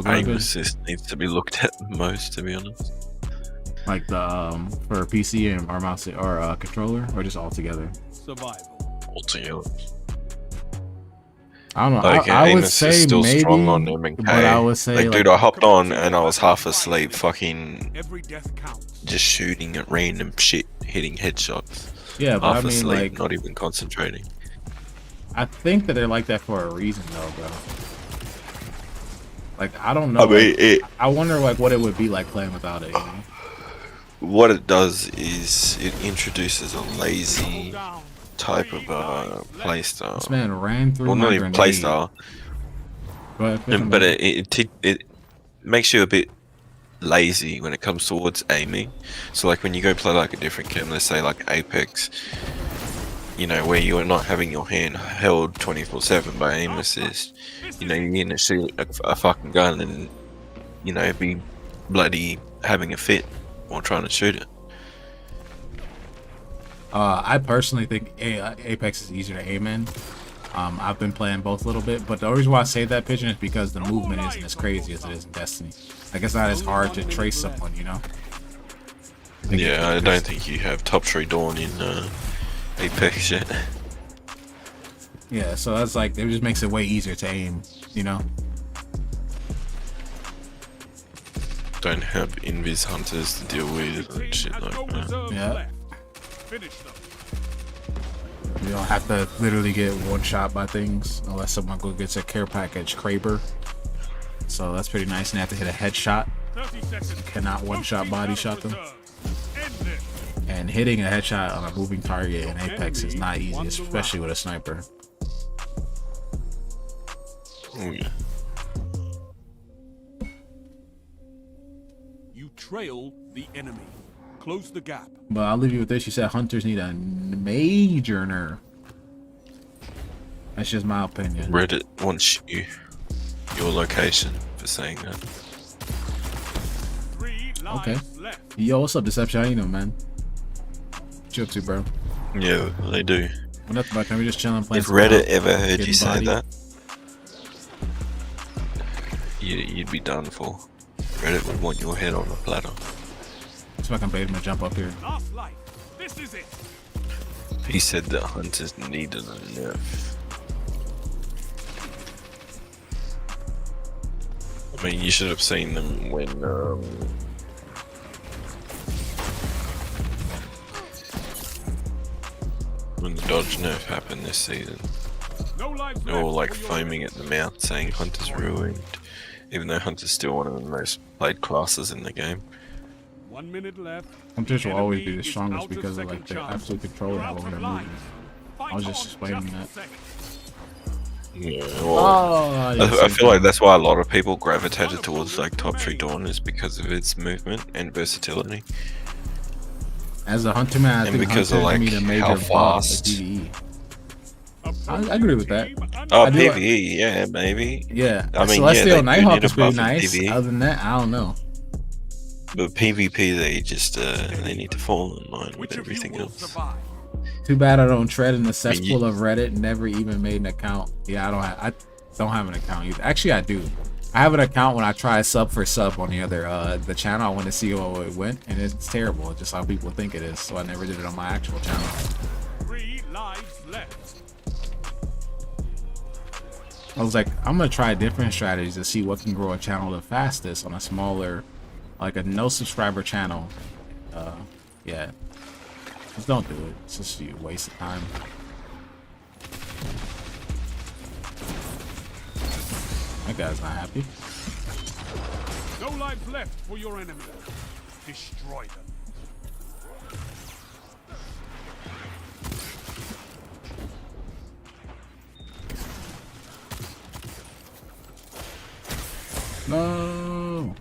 Aim assist needs to be looked at most, to be honest. Like the for PC and or mouse or controller, or just all together. Survival. Altogether. I don't know. Like, I aim would assist say still maybe, strong on M&K. but I would say like, dude, I hopped on and I was half asleep, fucking Every death counts. just shooting at random shit, hitting headshots. yeah, but Half I mean, asleep, like, not even concentrating. I think that they're like that for a reason, though, bro. Like, I don't know. I mean, like, I wonder, like, what it would be like playing without it. You know? What it does is it introduces a lazy Down. type of playstyle. This man ran through Well, my not even grenade. playstyle, But it makes you a bit lazy when it comes towards aiming. So, like, when you go play like a different game, let's say like Apex, you know, where you are not having your hand held 24/7 by aim assist, you know, you're gonna shoot a fucking gun and, you know, be bloody having a fit while trying to shoot it. I personally think Apex is easier to aim in. I've been playing both a little bit, but the reason why I say that, Pigeon, is because the movement isn't as crazy as it is in Destiny. Like, it's not as hard to trace someone, you know? Yeah, I don't think you have Top Tree Dawn in Apex yet. Yeah, so that's like, it just makes it way easier to aim, you know? Don't have invis hunters to deal with and shit like that. Yeah. Finish them. You don't have to literally get one shot by things unless someone gets a care package Kraber. So that's pretty nice, and they have to hit a headshot. 30 seconds. You cannot one-shot body shot them. End it. And hitting a headshot on a moving target in Apex is not easy, especially with a sniper. Oh, yeah. You trail the enemy. Close the gap. But I'll leave you with this. You said hunters need a major nerf. That's just my opinion. Reddit wants your location for saying that. 3 lives Okay. left. Yo, what's up, Deception? How you know, man? What you up to, bro? Yeah, they do. Well, nothing much. I'm just chilling, playing. If some Reddit WoW, ever heard getting you say bodied. that, you'd be done for. Reddit would want your head on a platter. See if I can bait him to jump up here. Last life. This is it. He said that hunters needed a nerf. I mean, you should have seen them when the dodge nerf happened this season. No lives They're all left like for your foaming at the mouth saying Hunter's ruined, even though Hunter's still one of the most played classes in the game. 1 minute left. Hunters will always be Enemy the is strongest out of because of second like the chance. absolute control they You're have out over of their lives. movement. Fight I was just on explaining just a that. second. Yeah, well, Oh, I feel like that's why a lot of people gravitated towards like Top 3 Dawn is because of its movement and versatility. as a hunter man, I And think because Hunter of, like, need a major how buff fast- at PvE. I agree with that. Oh, I do- PvE, yeah, maybe. Yeah, I mean, Celestial yeah, they do Nighthawk need a is pretty buff in nice. PvE. Other than that, I don't know. But PvP, they just they need to fall in line Which with of you everything will else. survive? Too bad I don't tread in the you- cesspool of Reddit. Never even made an account. Yeah, I don't have an account either. Actually, I do. I have an account when I try sub for sub on the other the channel. I want to see how it went, and it's terrible. It's just how people think it is. So I never did it on my actual channel. 3 lives left. I was like, I'm gonna try different strategies to see what can grow a channel the fastest on a smaller, like a no subscriber channel. Yeah, just don't do it. It's just a waste of time. That guy's not happy. No lives left for your enemy. Destroy them. No.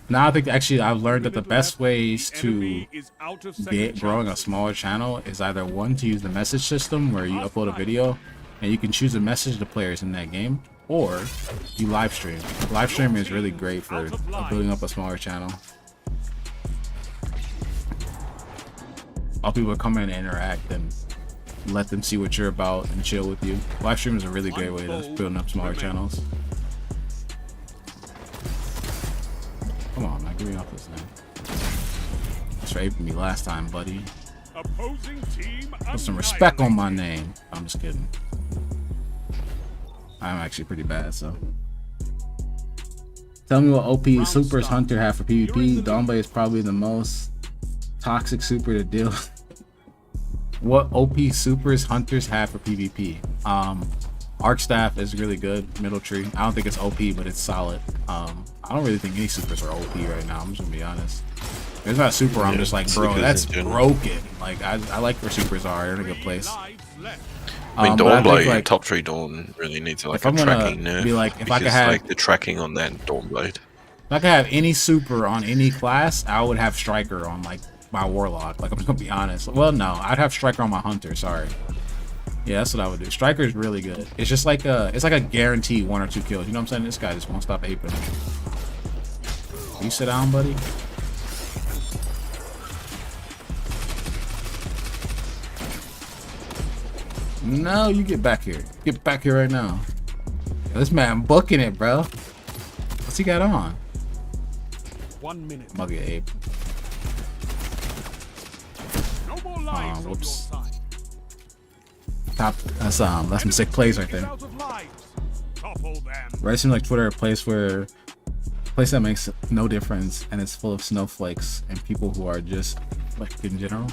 Now I think actually I've learned that the best ways to Enemy is out of second get growing a chance. smaller channel is either one to use the message system where you upload a video and you can choose a message to players in that game, or you live stream. Live streaming is really great for building up a smaller channel. All people come in and interact and let them see what you're about and chill with you. Live stream is a really great way to building up smaller channels. Come on, man, get me off this thing. That's raping me last time, buddy. Opposing team Put some respect on my annihilated. name. I'm just kidding. I'm actually pretty bad, so. Tell me what OP supers Hunter have for PvP. Domblade is probably the most toxic super to deal with. What OP supers Hunters have for PvP? Arc Staff is really good. Middle Tree. I don't think it's OP, but it's solid. I don't really think any supers are OP right now. I'm just gonna be honest. There's not a super. I'm just like, bro, supers that's in general. broken. Like I like where supers are. They're in a good place. Lives left. I mean, but I think, Dawnblade, like, Top 3 Dawn really needs like if a I'm gonna tracking nerf. be like, if I could because, have- like the tracking on that Dawnblade. If I could have any super on any class, I would have Striker on like my Warlock. Like I'm just gonna be honest. Well, no, I'd have Striker on my Hunter. Sorry. Yeah, that's what I would do. Striker is really good. It's just like it's like a guaranteed 1 or 2 kills. You know what I'm saying? This guy just won't stop aping. Can you sit down, buddy? No, you get back here. Get back here right now. This man booking it, bro. What's he got on? 1 minute. I'm gonna get ape. No more lives on your whoops. side. Top. That's some sick plays right Is there. out of lives. Topple them. Reddit seems like Twitter, a place that makes no difference, and it's full of snowflakes and people who are just like in general.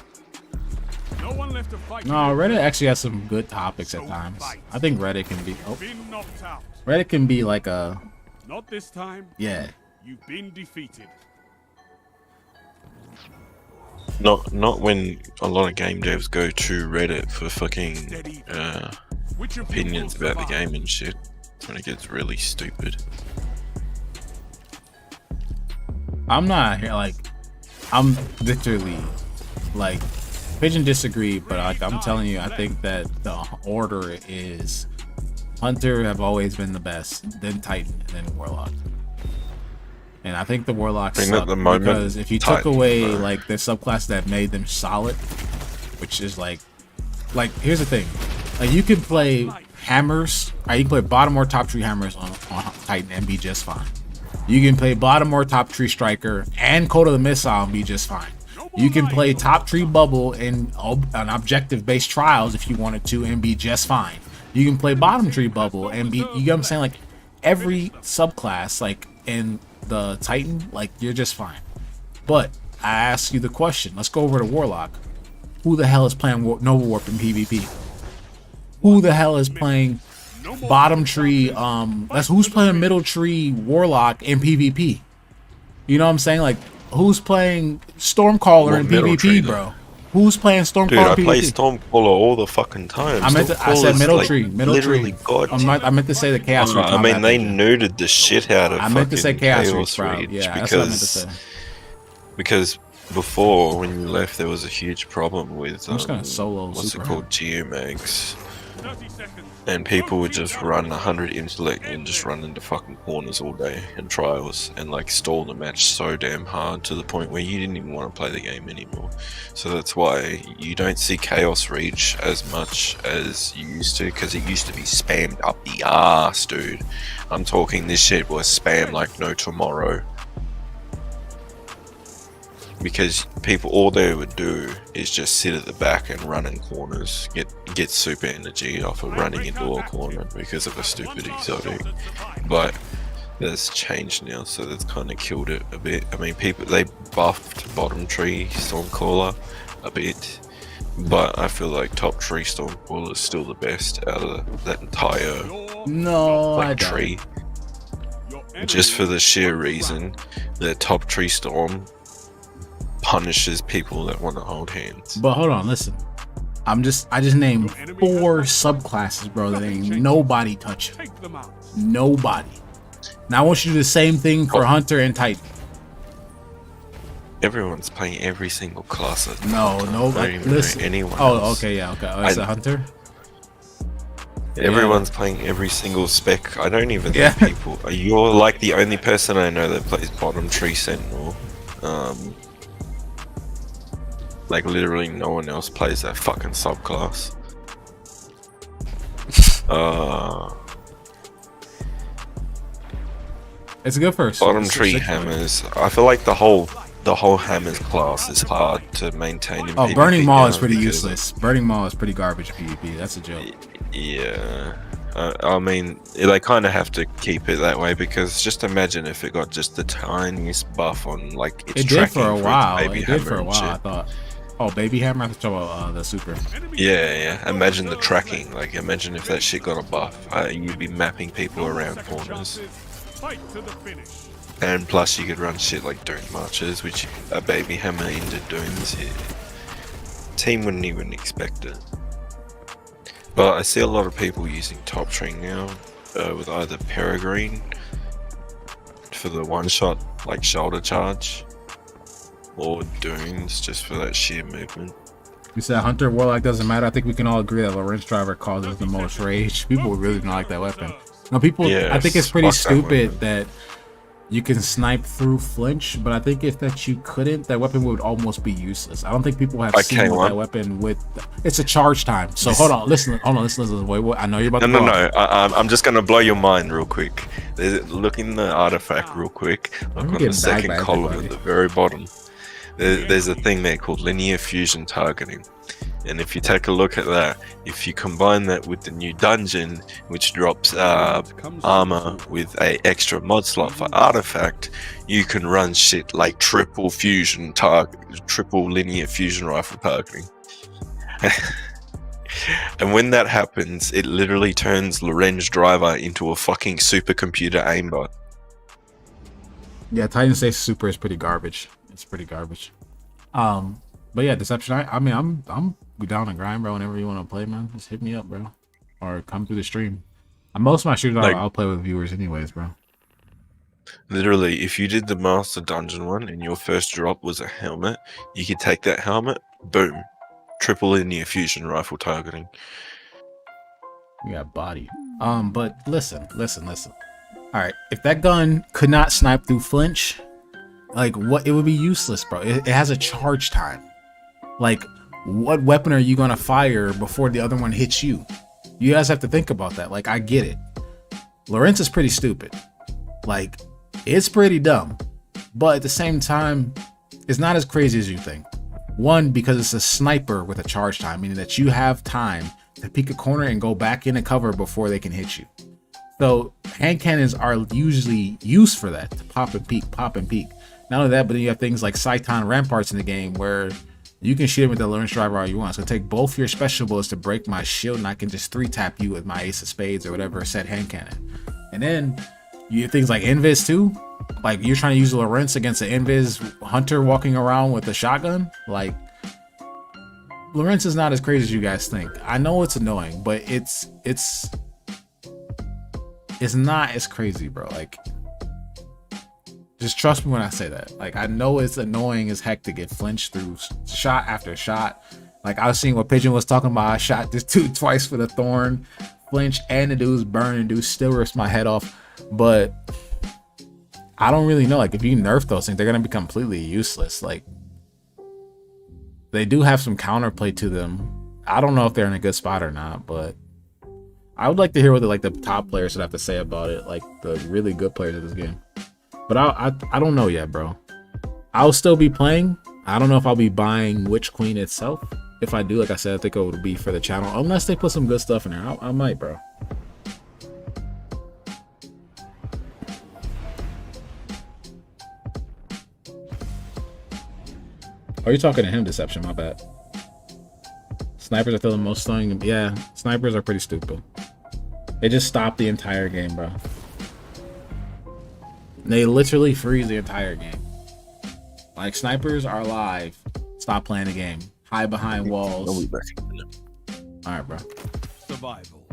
No one left to fight. No, Reddit actually has some good topics at times. I think Reddit can be. Oh, Been knocked out. Reddit can be like a. Not this time. Yeah. You've been defeated. Not when a lot of game devs go to Reddit for fucking Which of you opinions will about the survive? game and shit. That's when it gets really stupid. I'm not here like. I'm literally like. Pigeon disagreed, but like I'm telling you, I think that the order is Hunter have always been the best, then Titan, and then Warlock. And I think the Warlocks I think at suck the moment, because if you took Titan, away bro. like the subclass that made them solid, which is like here's the thing, like you can play hammers, or you can play bottom or top tree hammers on Titan and be just fine. You can play bottom or top tree striker and Coda the Missile and be just fine. You can play top tree bubble in an objective based trials if you wanted to and be just fine. You can play bottom tree bubble and be, you get what I'm saying? Like every subclass, like in the Titan, like you're just fine. But I ask you the question. Let's go over to Warlock. Who the hell is playing Nova Warp in PvP? Who the hell is playing bottom tree? Who's playing middle tree Warlock in PvP? You know what I'm saying? Like, who's playing Stormcaller in PvP, bro? Who's playing Stormcaller? Dude, I PvP? play Stormcaller all the fucking time. I said middle tree, middle literally tree. God. I meant to say the Chaos Reach. I mean, they nuded the shit out of. I meant to say Chaos Reach, bro. Reach Yeah, that's what I meant to say. Because before, when you left, there was a huge problem with I'm just gonna solo what's super it called, Geomags, and people would just run 100 intellect and just run into fucking corners all day in trials and like stall the match so damn hard to the point where you didn't even want to play the game anymore. So that's why you don't see Chaos Reach as much as you used to, because it used to be spammed up the ass, dude. I'm talking, this shit was spammed like no tomorrow. Because people, all they would do is just sit at the back and run in corners, get super energy off of running into a corner because of a stupid exotic. But that's changed now, so that's kind of killed it a bit. I mean, they buffed bottom tree Stormcaller a bit, but I feel like top tree Stormcaller is still the best out of that entire tree. Just for the sheer reason that top tree Storm punishes people that want to hold hands. But hold on, listen. I just named 4 subclasses, bro, that ain't nobody touching. Nobody. Now I want you to do the same thing for Hunter and Titan. Everyone's playing every single class. Nobody. Listen. Anyone Oh, else. okay, yeah, okay. Oh, it's a Hunter? Everyone's playing every single spec. I don't even think people. You're like the only person I know that plays bottom tree Sentinel. Like literally no one else plays that fucking subclass. It's good for bottom tree hammers. I feel like the whole hammers class is hard to maintain in PvP. Burning Maul is pretty useless. Burning Maul is pretty garbage PvP. That's a joke. Yeah. I mean, they kind of have to keep it that way, because just imagine if it got just the tiniest buff on like its tracking. It did for a while. Baby It did for a hammer while, and I thought. Oh, Baby Hammer? I thought you were talking about the super. Yeah. Imagine the tracking. Like, imagine if that shit got a buff. You'd be mapping people around corners. And plus, you could run shit like Doom Marches, which a Baby Hammer into Dooms here. Team wouldn't even expect it. But I see a lot of people using top tree now with either Peregrine for the one shot, like shoulder charge, or Dooms just for that sheer movement. You said Hunter Warlock doesn't matter. I think we can all agree that Lorenz Driver causes the most rage. People really don't like that weapon. No, people. Yes, I think it's pretty fuck that stupid that you can snipe through flinch, but I think if that you couldn't, that weapon would almost be useless. I don't think people have seen what that weapon with. It's a charge time. So hold on, listen. Wait, I know you're about to. No. I'm just gonna blow your mind real quick. Look in the artifact real quick. Look on the second column at the very bottom. There's a thing there called linear fusion targeting. And if you take a look at that, if you combine that with the new dungeon, which drops armor with a extra mod slot for artifact, you can run shit like triple linear fusion rifle targeting. And when that happens, it literally turns Lorenz Driver into a fucking supercomputer aimbot. Yeah, Titan Safe Super is pretty garbage. It's pretty garbage. But yeah, Deception. I mean, I'm down to grind, bro. Whenever you want to play, man, just hit me up, bro, or come through the stream. Most of my shooters I'll play with viewers, anyways, bro. Literally, if you did the Master Dungeon one and your first drop was a helmet, you could take that helmet, boom, triple linear fusion rifle targeting. You got body. But listen. All right, if that gun could not snipe through flinch, like what? It would be useless, bro. It has a charge time. Like, what weapon are you gonna fire before the other one hits you? You guys have to think about that. Like, I get it. Lorenz is pretty stupid. Like, It's pretty dumb, but at the same time, it's not as crazy as you think. One, because it's a sniper with a charge time, meaning that you have time to peek a corner and go back into cover before they can hit you. So hand cannons are usually used for that, to pop and peek, pop and peek. Not only that, but then you have things like Sciton Ramparts in the game where you can shoot him with the Lawrence Driver all you want. So take both your special bullets to break my shield, and I can just 3-tap you with my Ace of Spades or whatever set hand cannon. And then you have things like Invis too. Like you're trying to use Lawrence against an Invis hunter walking around with a shotgun. Like Lawrence is not as crazy as you guys think. I know it's annoying, but it's not as crazy, bro. Like, just trust me when I say that. Like, I know it's annoying as heck to get flinched through shot after shot. Like, I was seeing what Pigeon was talking about. I shot this dude twice for the thorn, flinch, and the dude's burning. Dude still rips my head off. But I don't really know. Like, if you nerf those things, they're gonna be completely useless. Like, they do have some counterplay to them. I don't know if they're in a good spot or not, but I would like to hear what the top players would have to say about it, like the really good players of this game. But I don't know yet, bro. I'll still be playing. I don't know if I'll be buying Witch Queen itself. If I do, like I said, I think it would be for the channel, unless they put some good stuff in there. I might, bro. Oh, you're talking to him, Deception, my bad. Snipers are still the most stunning. Yeah, snipers are pretty stupid. They just stop the entire game, bro. They literally freeze the entire game. Like, snipers are alive. Stop playing the game. Hide behind walls. Alright, bro. Survival.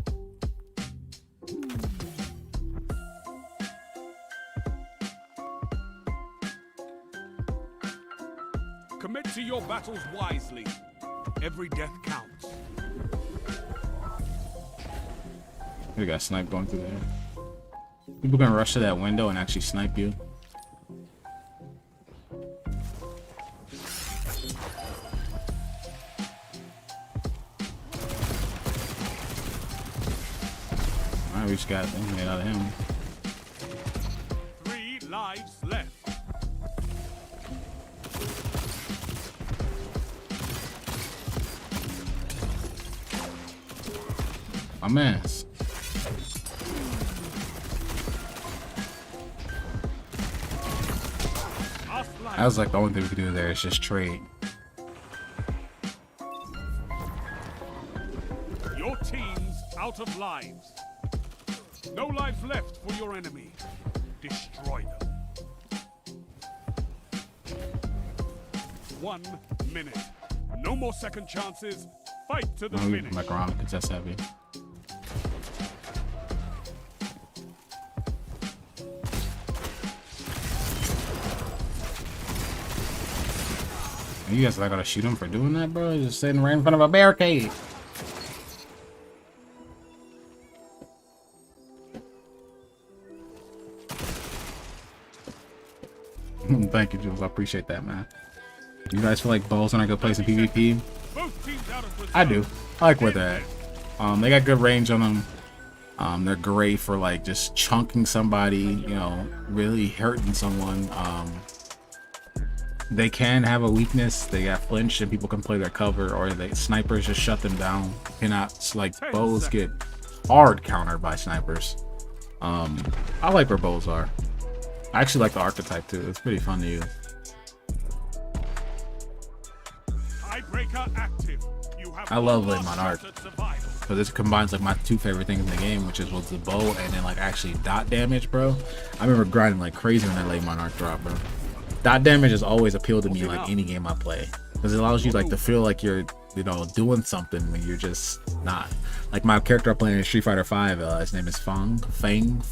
Commit to your battles wisely. Every death counts. We got snipe going through there. People gonna rush to that window and actually snipe you. Alright, we just got things made out of him. 3 lives left. My man's. That was like the only thing we could do there is just trade. Your team's out of lives. No lives left for your enemy. Destroy them. 1 minute. No more second chances. Fight to the finish. Like around because that's heavy. You guys not gonna shoot him for doing that, bro? He's just sitting right in front of a barricade. Thank you, Jules. I appreciate that, man. You guys feel like bows are a good place in PvP? I do. I like where they're at. They got good range on them. They're great for like just chunking somebody, you know, really hurting someone. They can have a weakness. They got flinch and people can play their cover, or they snipers just shut them down. You cannot, like, bows get hard countered by snipers. I like where bows are. I actually like the archetype too. It's pretty fun to use. Tiebreaker active. You have I love Late Monarch because it combines like my 2 favorite things in the game, which is with the bow and then like actually dot damage, bro. I remember grinding like crazy when that Late Monarch dropped, bro. Dot damage has always appealed to me like any game I play because it allows you like to feel like you're, you know, doing something when you're just not. Like my character I'm playing in Street Fighter 5, his name is Fong, and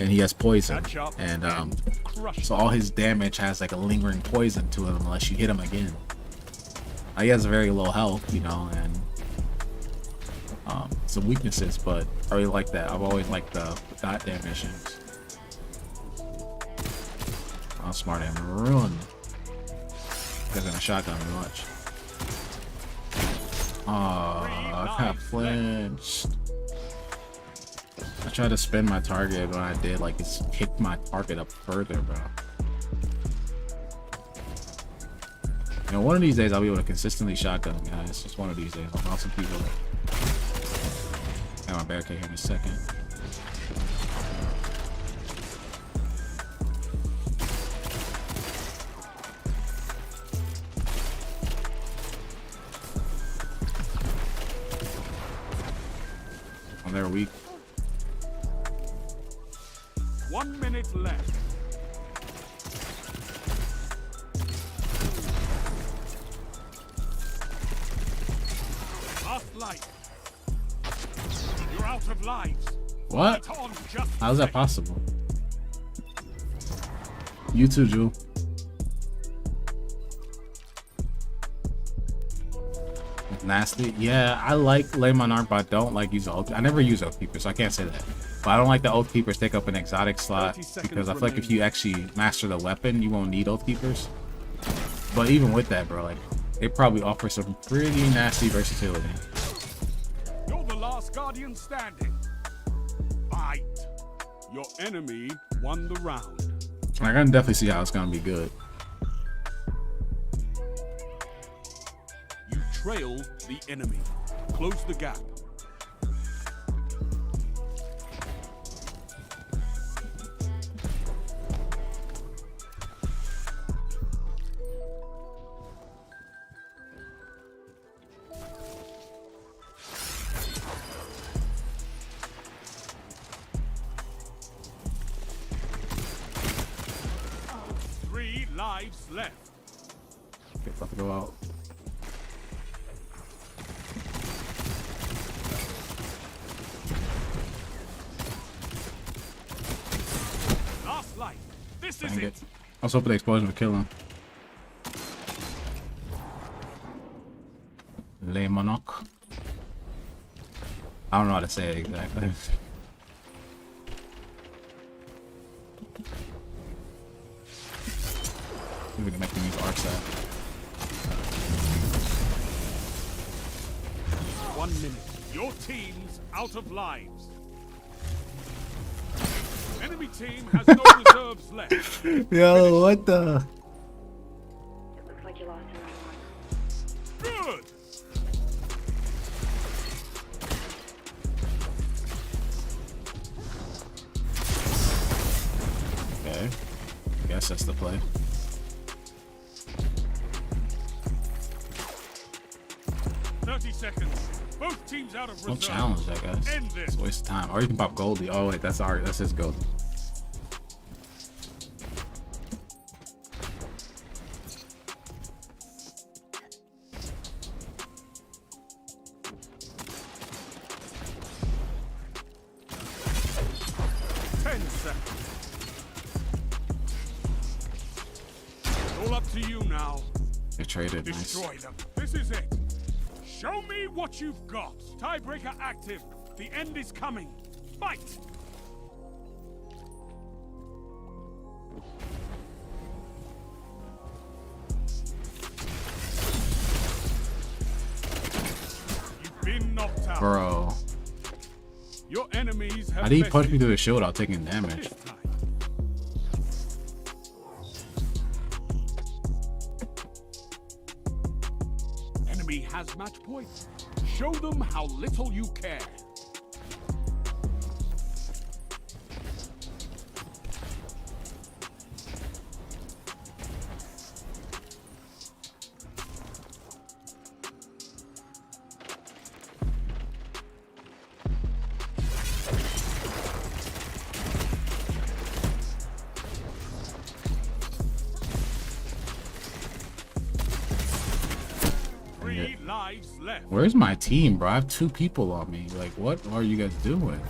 he has poison, and so all his damage has like a lingering poison to him unless you hit him again. He has very low health, you know, and some weaknesses, but I really like that. I've always liked the dot damage. How smart I am. Run. Guys in a shotgun too much. Oh, I got flinched. I tried to spin my target, when I did, like, it's kicked my target up further, bro. You know, one of these days I'll be able to consistently shotgun, guys. Just one of these days. I'll some people. Got my barricade here in a second. Oh, they're weak. 1 minute left. Last life. You're out of lives. What? Fight on, just How is that possible? You too, Jewel. Nasty. Yeah, I like Lay Monarch, but I don't like using Oath. I never use Oath Keeper, so I can't say that. But I don't like the Oath Keepers take up an exotic slot because I feel like if you actually master the weapon, you won't need Oath Keepers. But even with that, bro, like they probably offer some pretty nasty versatility. You're the last Guardian standing. Fight. Your enemy won the round. I can definitely see how it's gonna be good. You trail the enemy. Close the gap. Lives left. Okay, about to go out. Last life. This is Dang it. it. I was hoping the explosion would kill him. Le Monarch. I don't know how to say it exactly. We can make them use Arcset. 1 minute. Your team's out of lives. Enemy team has no reserves left. Yo, what the? It looks like you lost another one. Good. Okay. I guess that's the play. Seconds. Both teams out of reserve. Don't challenge that, guys. End this. It's a waste of time. Or you can pop Goldie. Oh wait, that's his Goldie. All up to you now. They traded. Destroy Nice. them. This is it. Show me what you've got. Tiebreaker active. The end is coming. Fight. You've been knocked out. Bro. Your enemies have How did he punch me bested through the shield without taking damage? this time. Enemy has match point. Show them how little you care. Lives left. Where's my team, bro? I have 2 people on me. Like, what are you guys doing?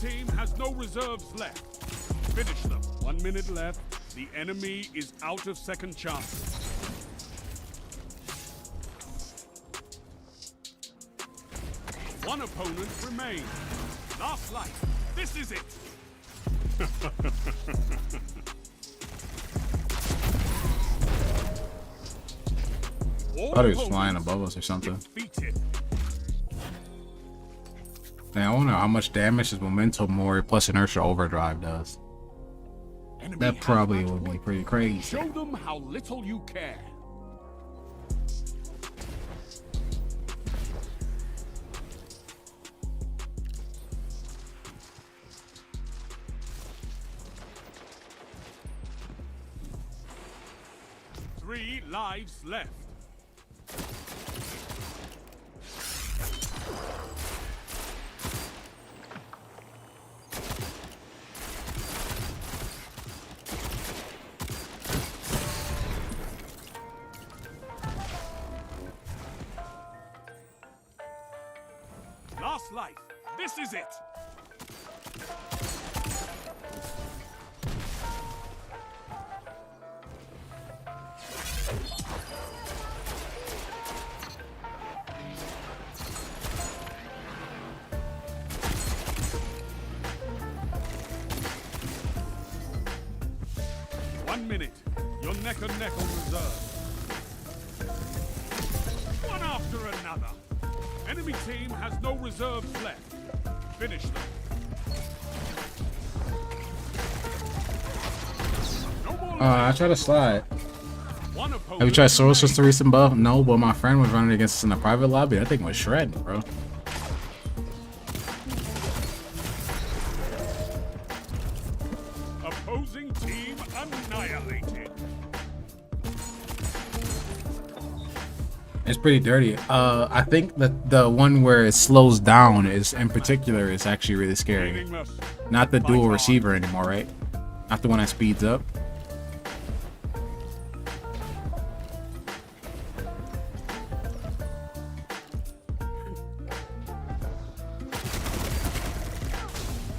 Team has no reserves left. Finish them. 1 minute left. The enemy is out of second chances. One opponent remains. Last life. This is it. All Thought he was opponents flying above us or something. defeated. Man, I wonder how much damage his momentum more plus inertia overdrive does. Enemy That has probably match would be point. pretty crazy. Show them how little you care. Three lives left. Last life. This is it. One minute. You're neck and neck on reserve. One after another. Enemy team has no reserves left. Finish them. No more I tried to slide. One Have you opponent tried Soul remains. Sister recent buff? No, but my friend was running against us in a private lobby. That thing was shredding, bro. Opposing team annihilated. It's pretty dirty. I think that the one where it slows down is, in particular, is actually really scary. Meaningless. Not the Fight dual on. receiver anymore, right? Not the one that speeds up.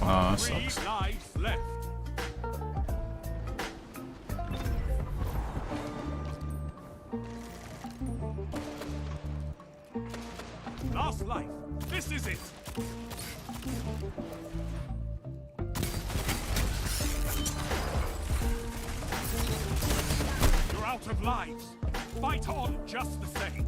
Oh, that Three sucks. lives left. Last life. This is it. You're out of lives. Fight on just the same.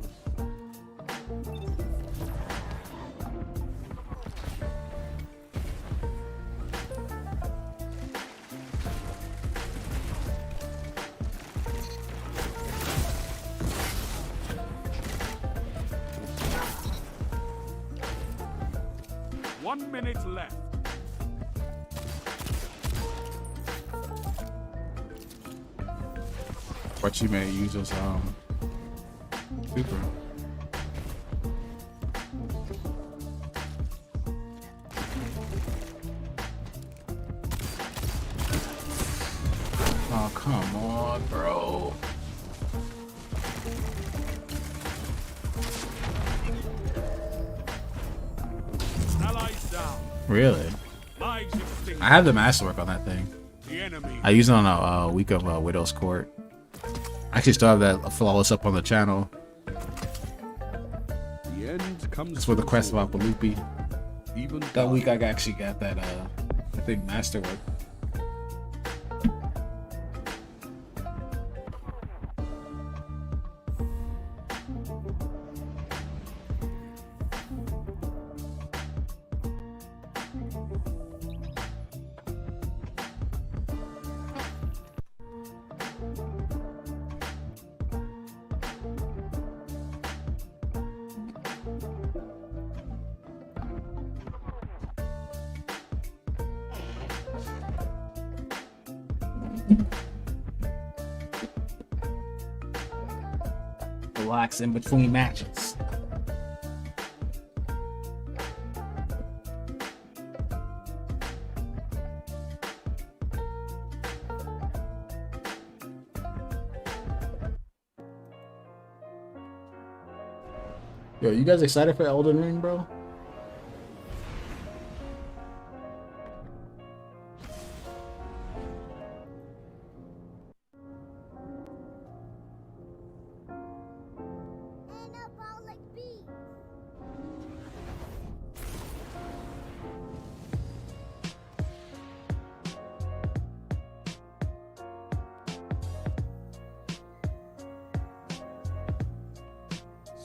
One minute left. What you may use as super. Oh, come on, bro. Allies down. Really? Lives extinct. I have the masterwork on that thing. The enemy. I used it on a week of Widow's Court. I actually still have that flawless up on the channel. The end comes. That's with the to quest of all. Apalupi. Even That week I God. actually got that I think masterwork. Relax in between matches. Yo, you guys excited for Elden Ring, bro?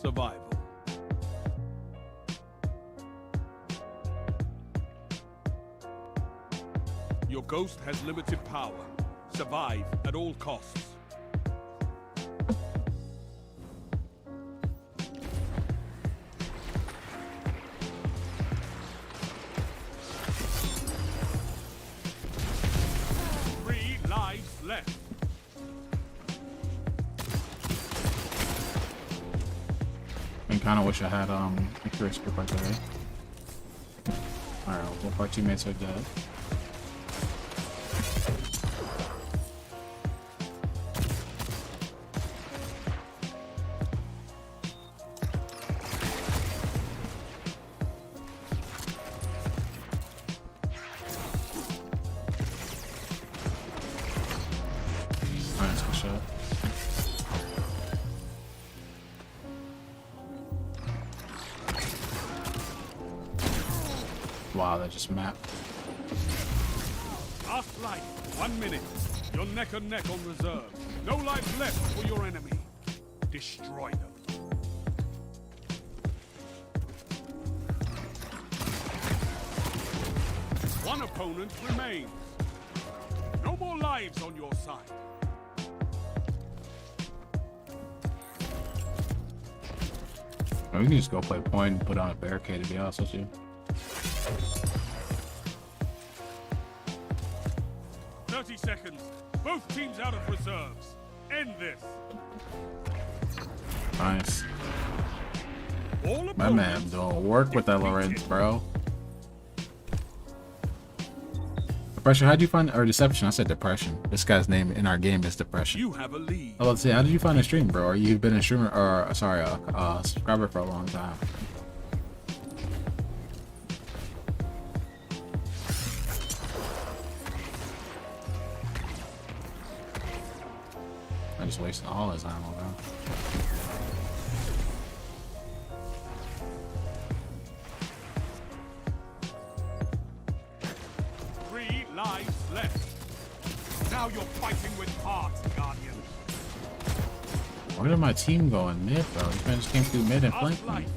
survival. Your ghost has limited power. Survive at all costs. Three lives left. I kind of wish I had Icarus grip right there. Alright, both our teammates are dead. Alright, let's go shot. Wow, that just mapped. Last life, 1 minute. You're neck and neck on reserve. No lives left for your enemy. Destroy them. One opponent remains. No more lives on your side. We can just go play point and put on a barricade, to be honest with you. Seconds. Both teams out of reserves. End this. Nice. All My man opponents doing work with that defeated. Lorenz, bro. Depression, how'd you find, or Deception? I said Depression. This guy's name in our game is Depression. You have a lead. Oh, let's see. How did you find the stream, bro? Or you've been a streamer, or sorry, subscriber for a long time? I'm just wasting all his ammo, bro. Three lives left. Now you're fighting with heart, Guardian. Where did my team go in mid, bro? These men just came through mid and Last flanked me. life.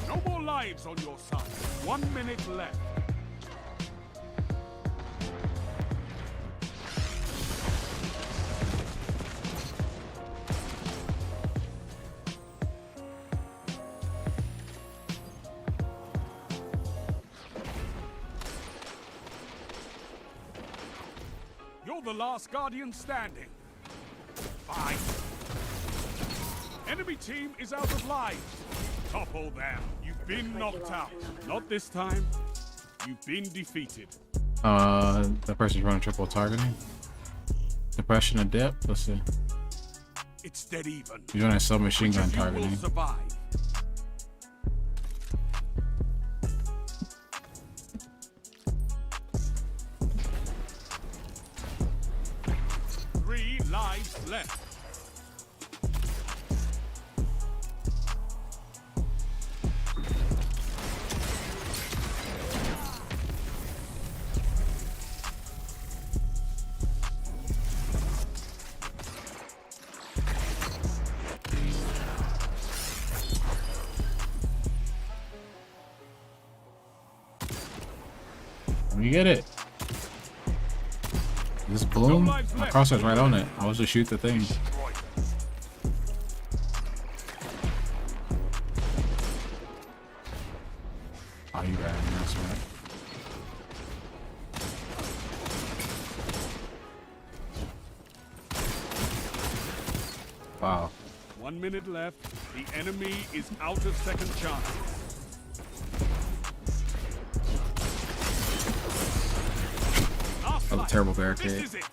No more lives on your side. 1 minute left. You're the last Guardian standing. Fine. Enemy team is out of lives. Topple them. You've been knocked out. Not this time. You've been defeated. The person's running triple targeting. Depression and dip. Let's see. It's dead even. He's running submachine Which gun of you will targeting. survive? Three lives left. We get it. This bloom, my crosshair's right on it. I was just shoot the thing. Destroy them. Oh, you got it. That's right. Wow. 1 minute left. The enemy is out of second chances. Last That was a life. terrible This barricade. is it.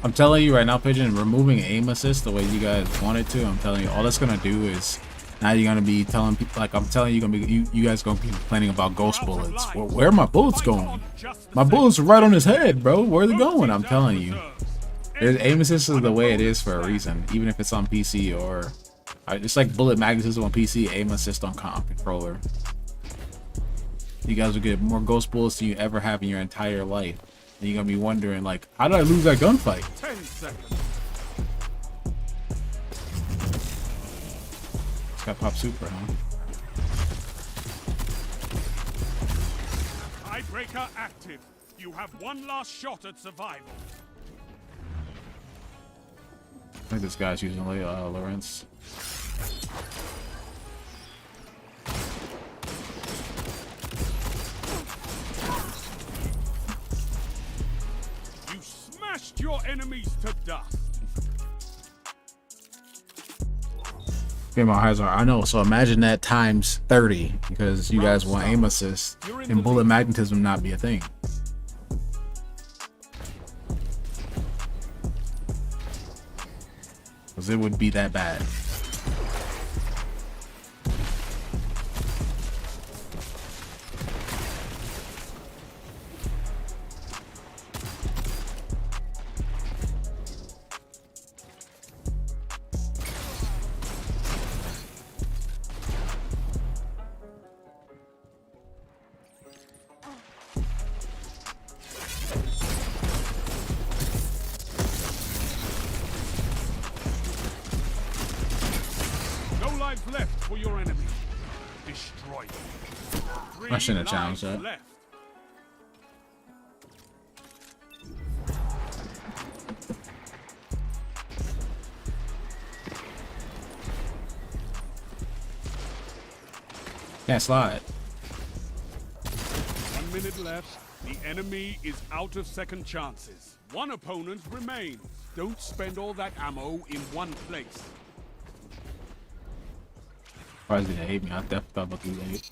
I'm telling you right now, Pigeon, removing aim assist the way you guys want it to, I'm telling you, all that's gonna do is now you're gonna be telling people, like I'm telling you, you guys gonna be complaining about ghost bullets. Well, where are my bullets going? My bullets are right on his head, bro. Where are they going? I'm telling you. There's aim assist is the way it is for a reason, even if it's on PC or it's like bullet magnetism on PC, aim assist on controller. You guys will get more ghost bullets than you ever have in your entire life. And you're gonna be wondering, like, how did I lose that gunfight? 10 seconds. It's got pop super, huh? Tiebreaker active. You have one last shot at survival. I think this guy's using Lawrence. You smashed your enemies to dust. Okay, my eyes are. I know. So imagine that times 30 because you guys want aim assist and bullet magnetism not be a thing. Because it would be that bad. Left for your enemy. Destroy them. I shouldn't have challenged that. Left. Can't slide. 1 minute left. The enemy is out of second chances. One opponent remains. Don't spend all that ammo in one place. Probably gonna hate me. I definitely thought about these eight.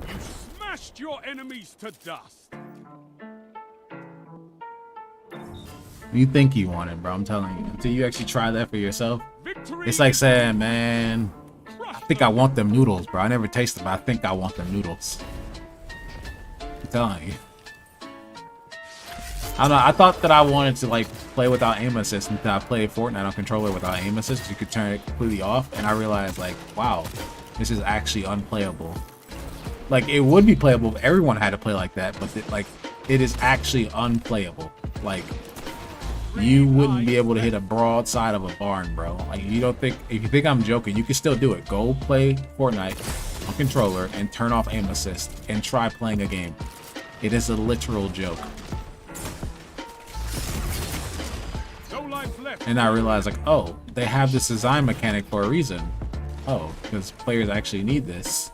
You smashed your enemies to dust. You think you want it, bro. I'm telling you. Until you actually try that for yourself, Victory. it's like saying, man, I think I want them noodles, bro. I never tasted them, but I think I want them noodles. I'm telling you. I don't know. I thought that I wanted to like play without aim assist until I played Fortnite on controller without aim assist, because you could turn it completely off, and I realized like, wow, this is actually unplayable. Like it would be playable if everyone had to play like that, but it is actually unplayable. Like you wouldn't be able to hit a broadside of a barn, bro. Like you don't think, if you think I'm joking, you can still do it. Go play Fortnite on controller and turn off aim assist and try playing a game. It is a literal joke. And I realized like, oh, they have this design mechanic for a reason. Oh, because players actually need this,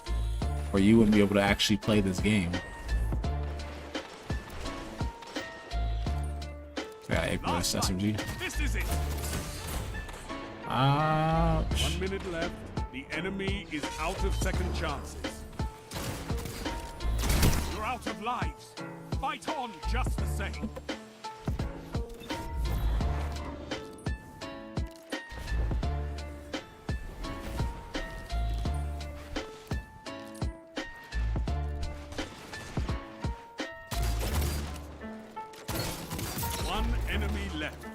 or you wouldn't be able to actually play this game. Yeah, April SMG. This is it. Ouch. 1 minute left. The enemy is out of second chances. You're out of lives. Fight on just the same. Enemy left.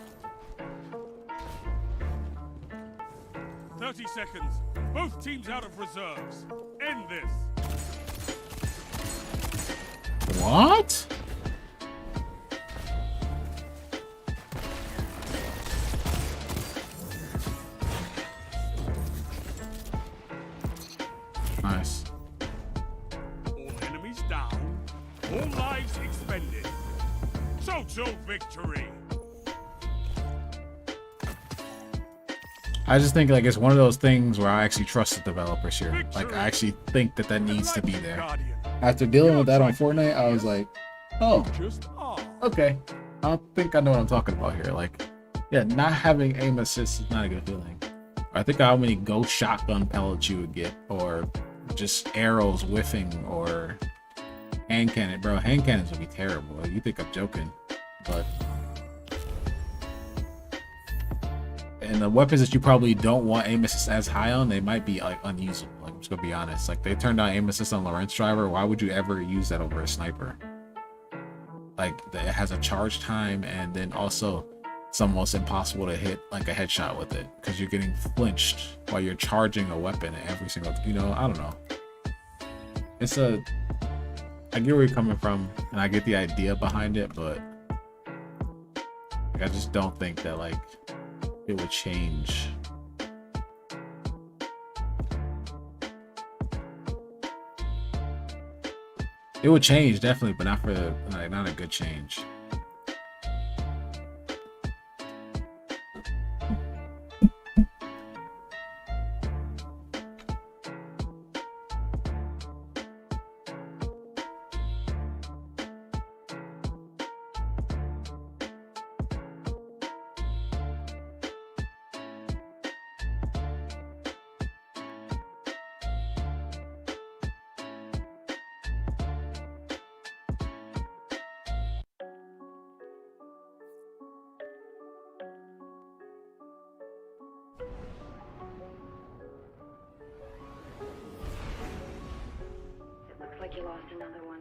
30 seconds. Both teams out of reserves. End this. What? Nice. All enemies down. All lives expended. Total victory. I just think like it's one of those things where I actually trust the developers here. Like I actually think that that needs to be there. After dealing with that on Fortnite, I was like, oh, okay. I don't think I know what I'm talking about here. Like, yeah, not having aim assist is not a good feeling. I think how many ghost shotgun pellets you would get, or just arrows whiffing, or hand cannon. Bro, hand cannons would be terrible. Like, you think I'm joking, but and the weapons that you probably don't want aim assist as high on, they might be like unusable. Like, I'm just gonna be honest. Like, they turned down aim assist on Lawrence Driver. Why would you ever use that over a sniper? Like, it has a charge time, and then also it's almost impossible to hit like a headshot with it because you're getting flinched while you're charging a weapon every single. You know, I don't know. It's a. I get where you're coming from, and I get the idea behind it, but like, I just don't think that like it would change. It would change definitely, but not for like not a good change. It looks like you lost another one.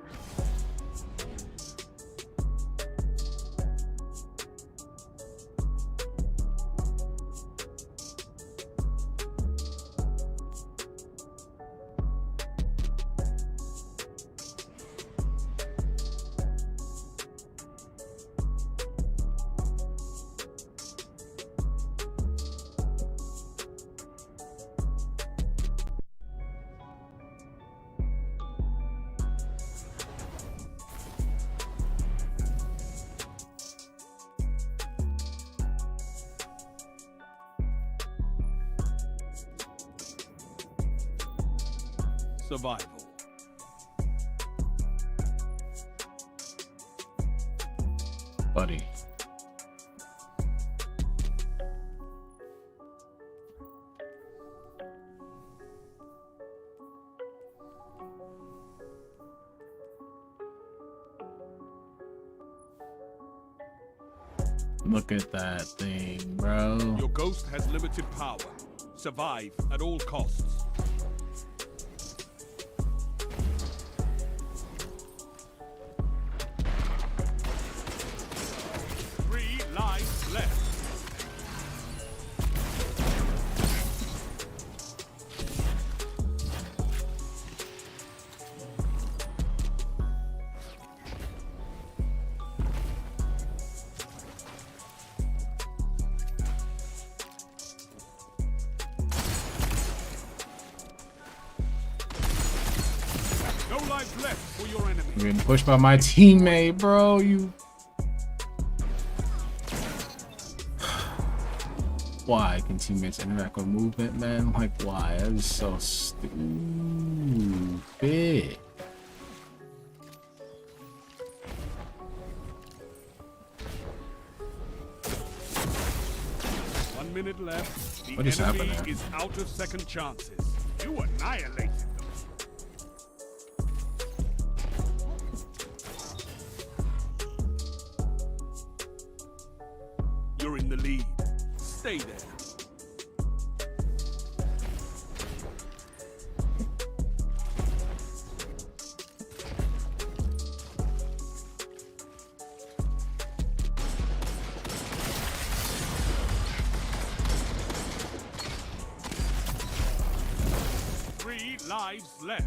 Survival. Buddy. Look at that thing, bro. Your ghost has limited power. Survive at all costs. Three lives left. No lives left for your enemy. I'm getting pushed by my teammate, bro. You. Why can teammates interact with movement, man? Like, why? That is so stupid. One minute left. The What is enemy happening? is out of second chances. You annihilated them. You're in the lead. Stay there. Three lives left.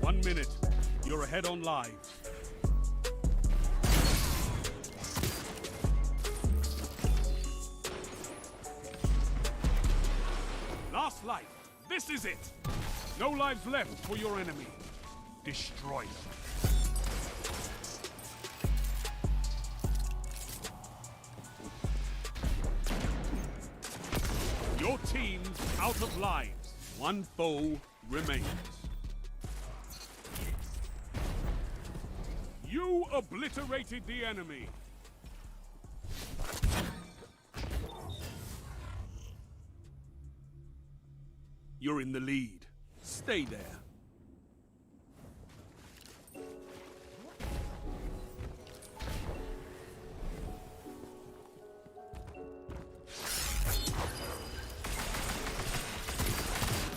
One minute. You're ahead on live. Last life. This is it. No lives left for your enemy. Destroy them. Your team's out of lives. One foe remains. You obliterated the enemy. You're in the lead. Stay there.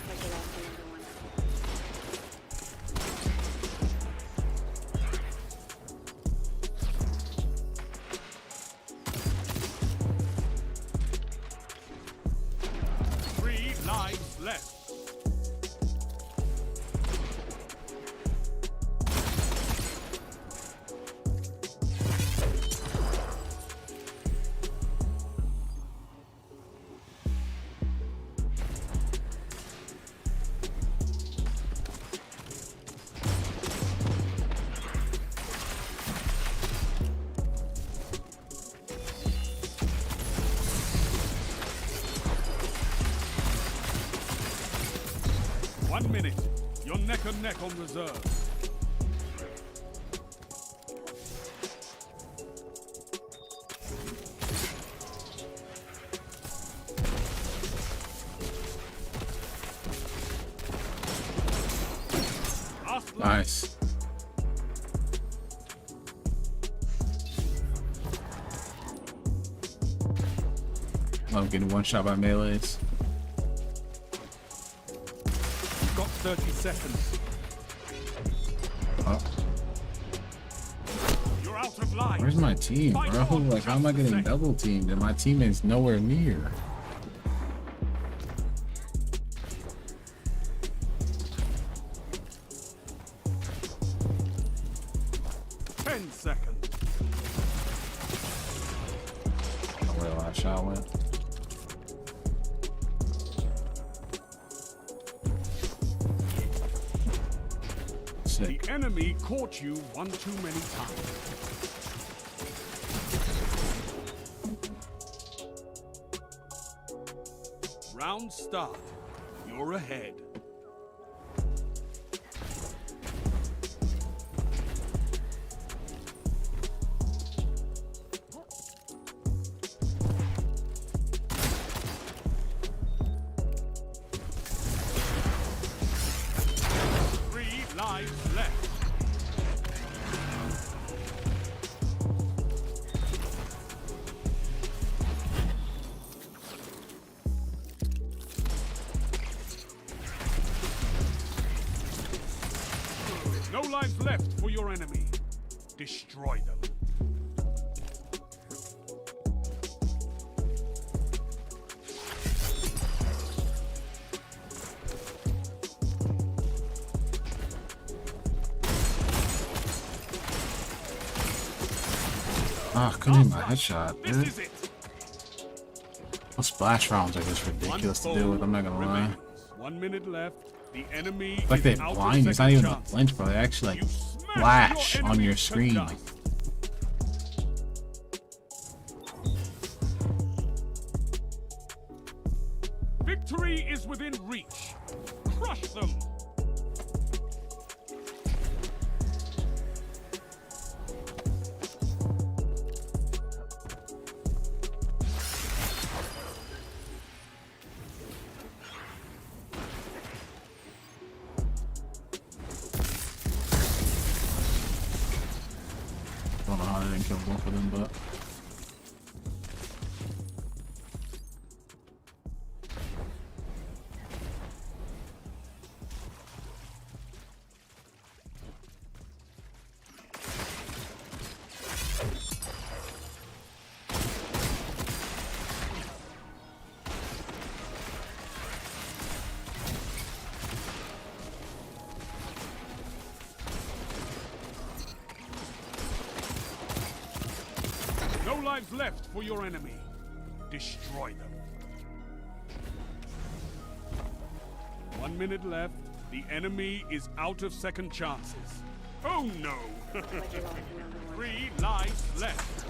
Like you lost another one. 3 lives left. One minute. You're neck and neck on reserve. Last line. Nice. I'm getting one shot by melees. You've got 30 seconds. Oh, You're out of line. where's my team, Fight bro? on, Like, how am I just a getting sec. double teamed and my teammate's nowhere near? Ten seconds. Oh, where the last shot went. Sick. The enemy caught you one too many times. Round start. You're ahead. Three lives left. No lives left for your enemy. Destroy them. Ah, couldn't hit my headshot, This dude. is it. Those splash rounds are just ridiculous to deal with, I'm not gonna lie. Remains. 1 minute left. The enemy Like, they is out of blind you, it's not second even a chance. flinch, bro. They actually, like, You smash flash on enemy your to screen. dust. Like, Victory is within reach. Crush them. I don't know how they didn't kill both of them, but. No lives left for your enemy. Destroy them. 1 minute left. The enemy is out of second chances. Oh no! Looks like you lost another one. 3 lives left.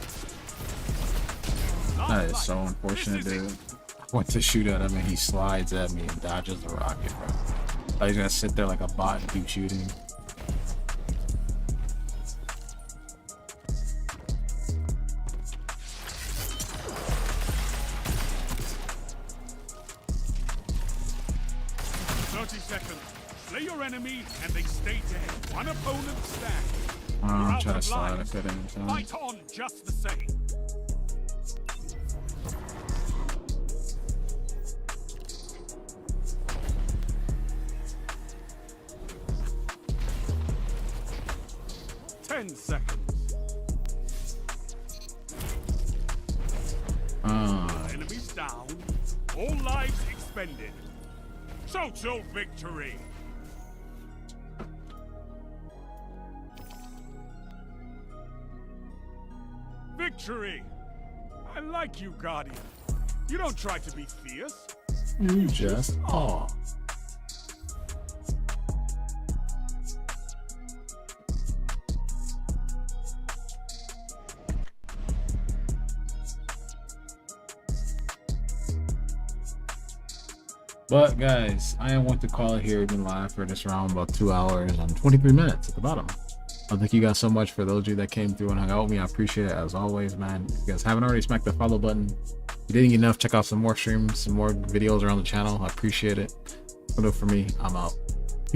That Last is so life. unfortunate, This is dude. I went to shoot at him and he slides at me and dodges the rocket, bro. Thought he's gonna sit there like a bot and keep shooting. Seconds. Slay your enemy and they stay dead. One opponent stands. I'm trying to slide. I couldn't. Fight on just the same. Ten seconds. Enemies down. All lives expended. Total victory. Victory! I like you, Guardian. You don't try to be fierce. You just oh. But guys, I am going to call it here. We've been live for this round about 2 hours and 23 minutes at the bottom. Thank you guys so much for those of you that came through and hung out with me. I appreciate it as always, man. If you guys haven't already, smack the follow button. If you didn't get enough, check out some more streams, some more videos around the channel. I appreciate it. That's it for me. I'm out.